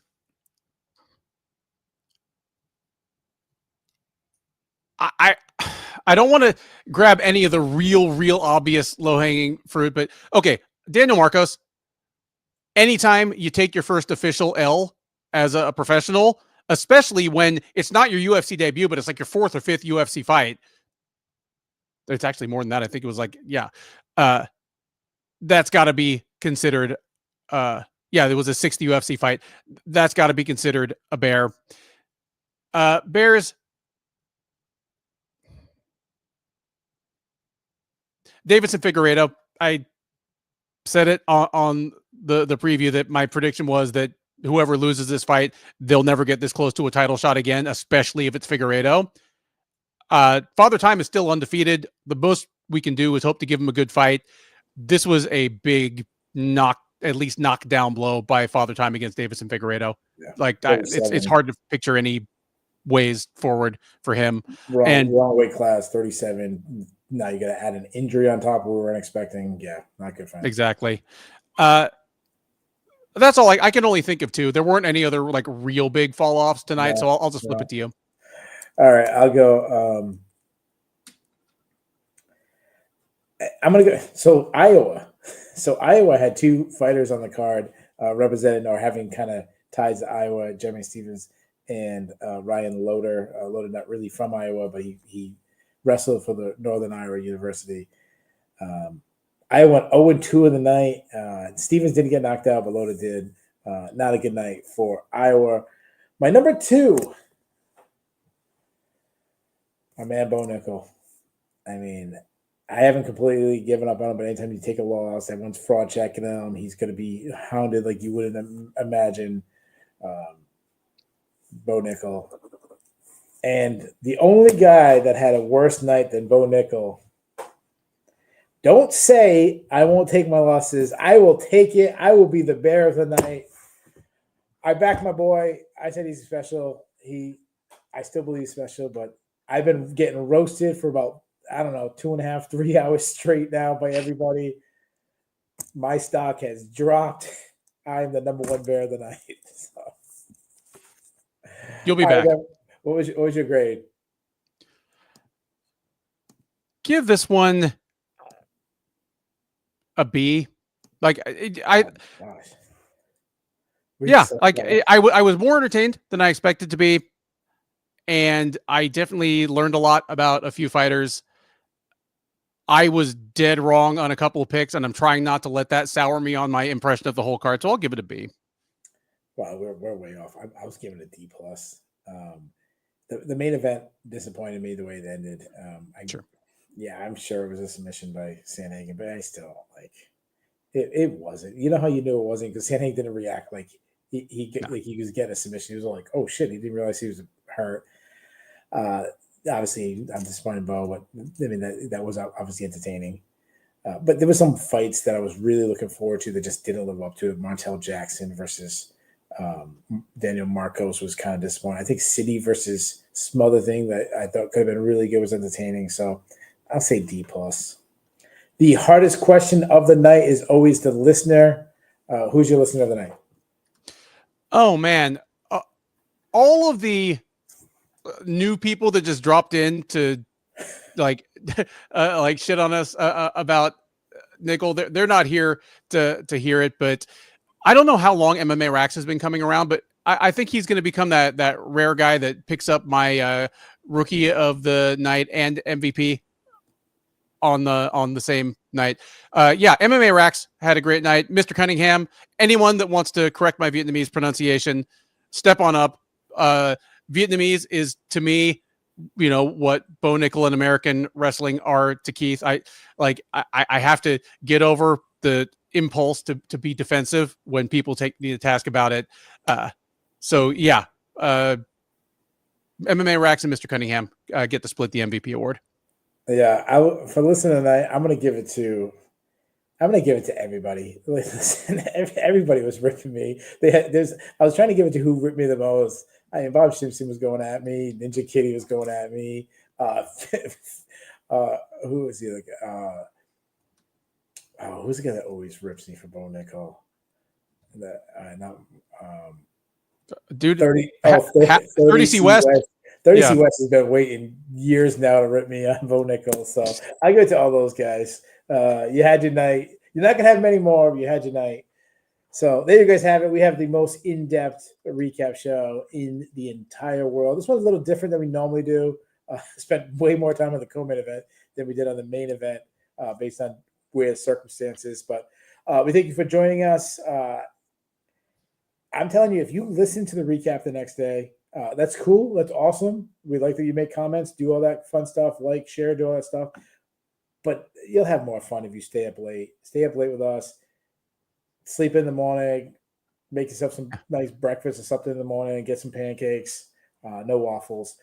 I don't want to grab any of the real obvious low-hanging fruit, but okay, Daniel Marcos, anytime you take your first official L as a professional, especially when it's not your UFC debut, but it's like your 4th or 5th UFC fight. It's actually more than that. I think it was like, that's got to be considered. There was a 6th UFC fight. That's got to be considered a bear. Bears. Deiveson Figueiredo, I said it on the preview that my prediction was that whoever loses this fight, they'll never get this close to a title shot again, especially if it's Figueiredo. Father Time is still undefeated. The most we can do is hope to give him a good fight. This was a big knockdown blow by Father Time against Deiveson Figueiredo. Yeah, it's hard to picture any ways forward for him. Wrong weight class, 37. Now you got to add an injury on top of what we weren't expecting. Yeah, not good for him. Exactly. That's all. I can only think of 2. There weren't any other like real big fall offs tonight, so I'll just flip it to you. All right, I'll go. I'm gonna go. So Iowa had 2 fighters on the card represented or having kind of ties to Iowa, Jeremy Stevens and Ryan Loader. Loader not really from Iowa, but he wrestled for the Northern Iowa University. I went 0-2 in the night. Stevens didn't get knocked out, but Loader did. Not a good night for Iowa. My number 2, my man Bo Nickal. I mean, I haven't completely given up on him, but anytime you take a loss, everyone's fraud checking him. He's going to be hounded like you wouldn't imagine. Bo Nickal. And the only guy that had a worse night than Bo Nickal, don't say I won't take my losses. I will take it. I will be the bear of the night. I back my boy. I said he's special. I still believe he's special, but I've been getting roasted for about, I don't know, 2.5, 3 hours straight now by everybody. My stock has dropped. I am the number 1 bear of the night. So. You'll be back. What was your grade? Give this one a B. Like I was more entertained than I expected to be, and I definitely learned a lot about a few fighters. I was dead wrong on a couple of picks, and I'm trying not to let that sour me on my impression of the whole card. So I'll give it a B. Wow, we're way off. I was giving it a D+. The main event disappointed me the way it ended. Sure. Yeah, I'm sure it was a submission by Sandhagen, but I still like it wasn't. You know how you knew it wasn't? Because Sandhagen didn't react like he was getting a submission. He was like, oh shit, he didn't realize he was hurt. Obviously, I'm disappointed in Bo, but I mean that was obviously entertaining. But there were some fights that I was really looking forward to that just didn't live up to it. Martel Jackson versus Daniel Marcos was kind of disappointing. I think City versus some other thing that I thought could have been really good was entertaining. So I'll say D+. The hardest question of the night is always the listener. Who's your listener of the night? Oh man, all of the new people that just dropped in to like shit on us about Nickal. They're not here to hear it, but I don't know how long MMA Rax has been coming around, but I think he's going to become that rare guy that picks up my rookie of the night and MVP on the same night. MMA Rax had a great night. Mr. Cunningham, anyone that wants to correct my Vietnamese pronunciation, step on up. Vietnamese is to me, what Bo Nickal and American wrestling are to Keith. I have to get over the impulse to be defensive when people take me to task about it. MMA Rax and Mr. Cunningham get to split the MVP award. Yeah, for listening tonight, I'm gonna give it to everybody. Listen, everybody was ripping me. I was trying to give it to who ripped me the most. I mean, Bob Simpson was going at me. Ninja Kitty was going at me. Who was the other guy? Who's the guy that always rips me for Bo Nickal? Dude, 30C West. 30C West has been waiting years now to rip me on Bo Nickal. So I go to all those guys. You had your night. You're not going to have many more, but you had your night. So there you guys have it. We have the most in-depth recap show in the entire world. This one's a little different than we normally do. Spent way more time on the co-main event than we did on the main event based on weird circumstances. But we thank you for joining us. I'm telling you, if you listen to the recap the next day, that's cool. That's awesome. We like that you make comments, do all that fun stuff, like, share, do all that stuff. But you'll have more fun if you stay up late. Stay up late with us. Sleep in the morning. Make yourself some nice breakfast or something in the morning. Get some pancakes. No waffles.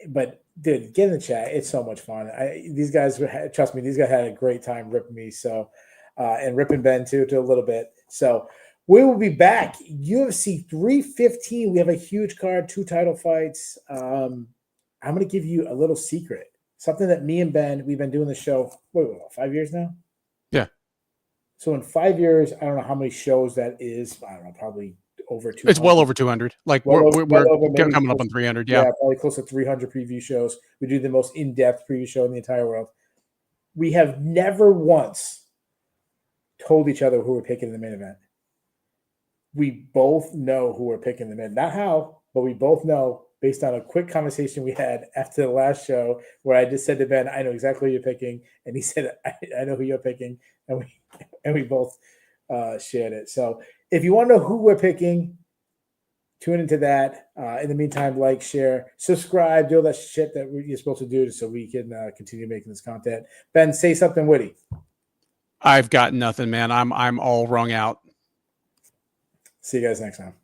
But dude, get in the chat. It's so much fun. These guys, trust me, these guys had a great time ripping me. So, and ripping Ben too, to a little bit. So we will be back. UFC 315. We have a huge card, 2 title fights. I'm going to give you a little secret. Something that me and Ben, we've been doing the show, 5 years now? Yeah. So in 5 years, I don't know how many shows that is. I don't know, probably over 200. It's well over 200. Like we're coming up on 300. Yeah, probably close to 300 preview shows. We do the most in-depth preview show in the entire world. We have never once told each other who we're picking in the main event. we both know who we're picking them in. Not how, but we both know based on a quick conversation we had after the last show where I just said to Ben, I know exactly who you're picking. And he said, I know who you're picking. And we both shared it. So if you want to know who we're picking, tune into that. In the meantime, like, share, subscribe, do all that shit that you're supposed to do so we can continue making this content. Ben, say something witty. I've got nothing, man. I'm all wrung out. See you guys next time.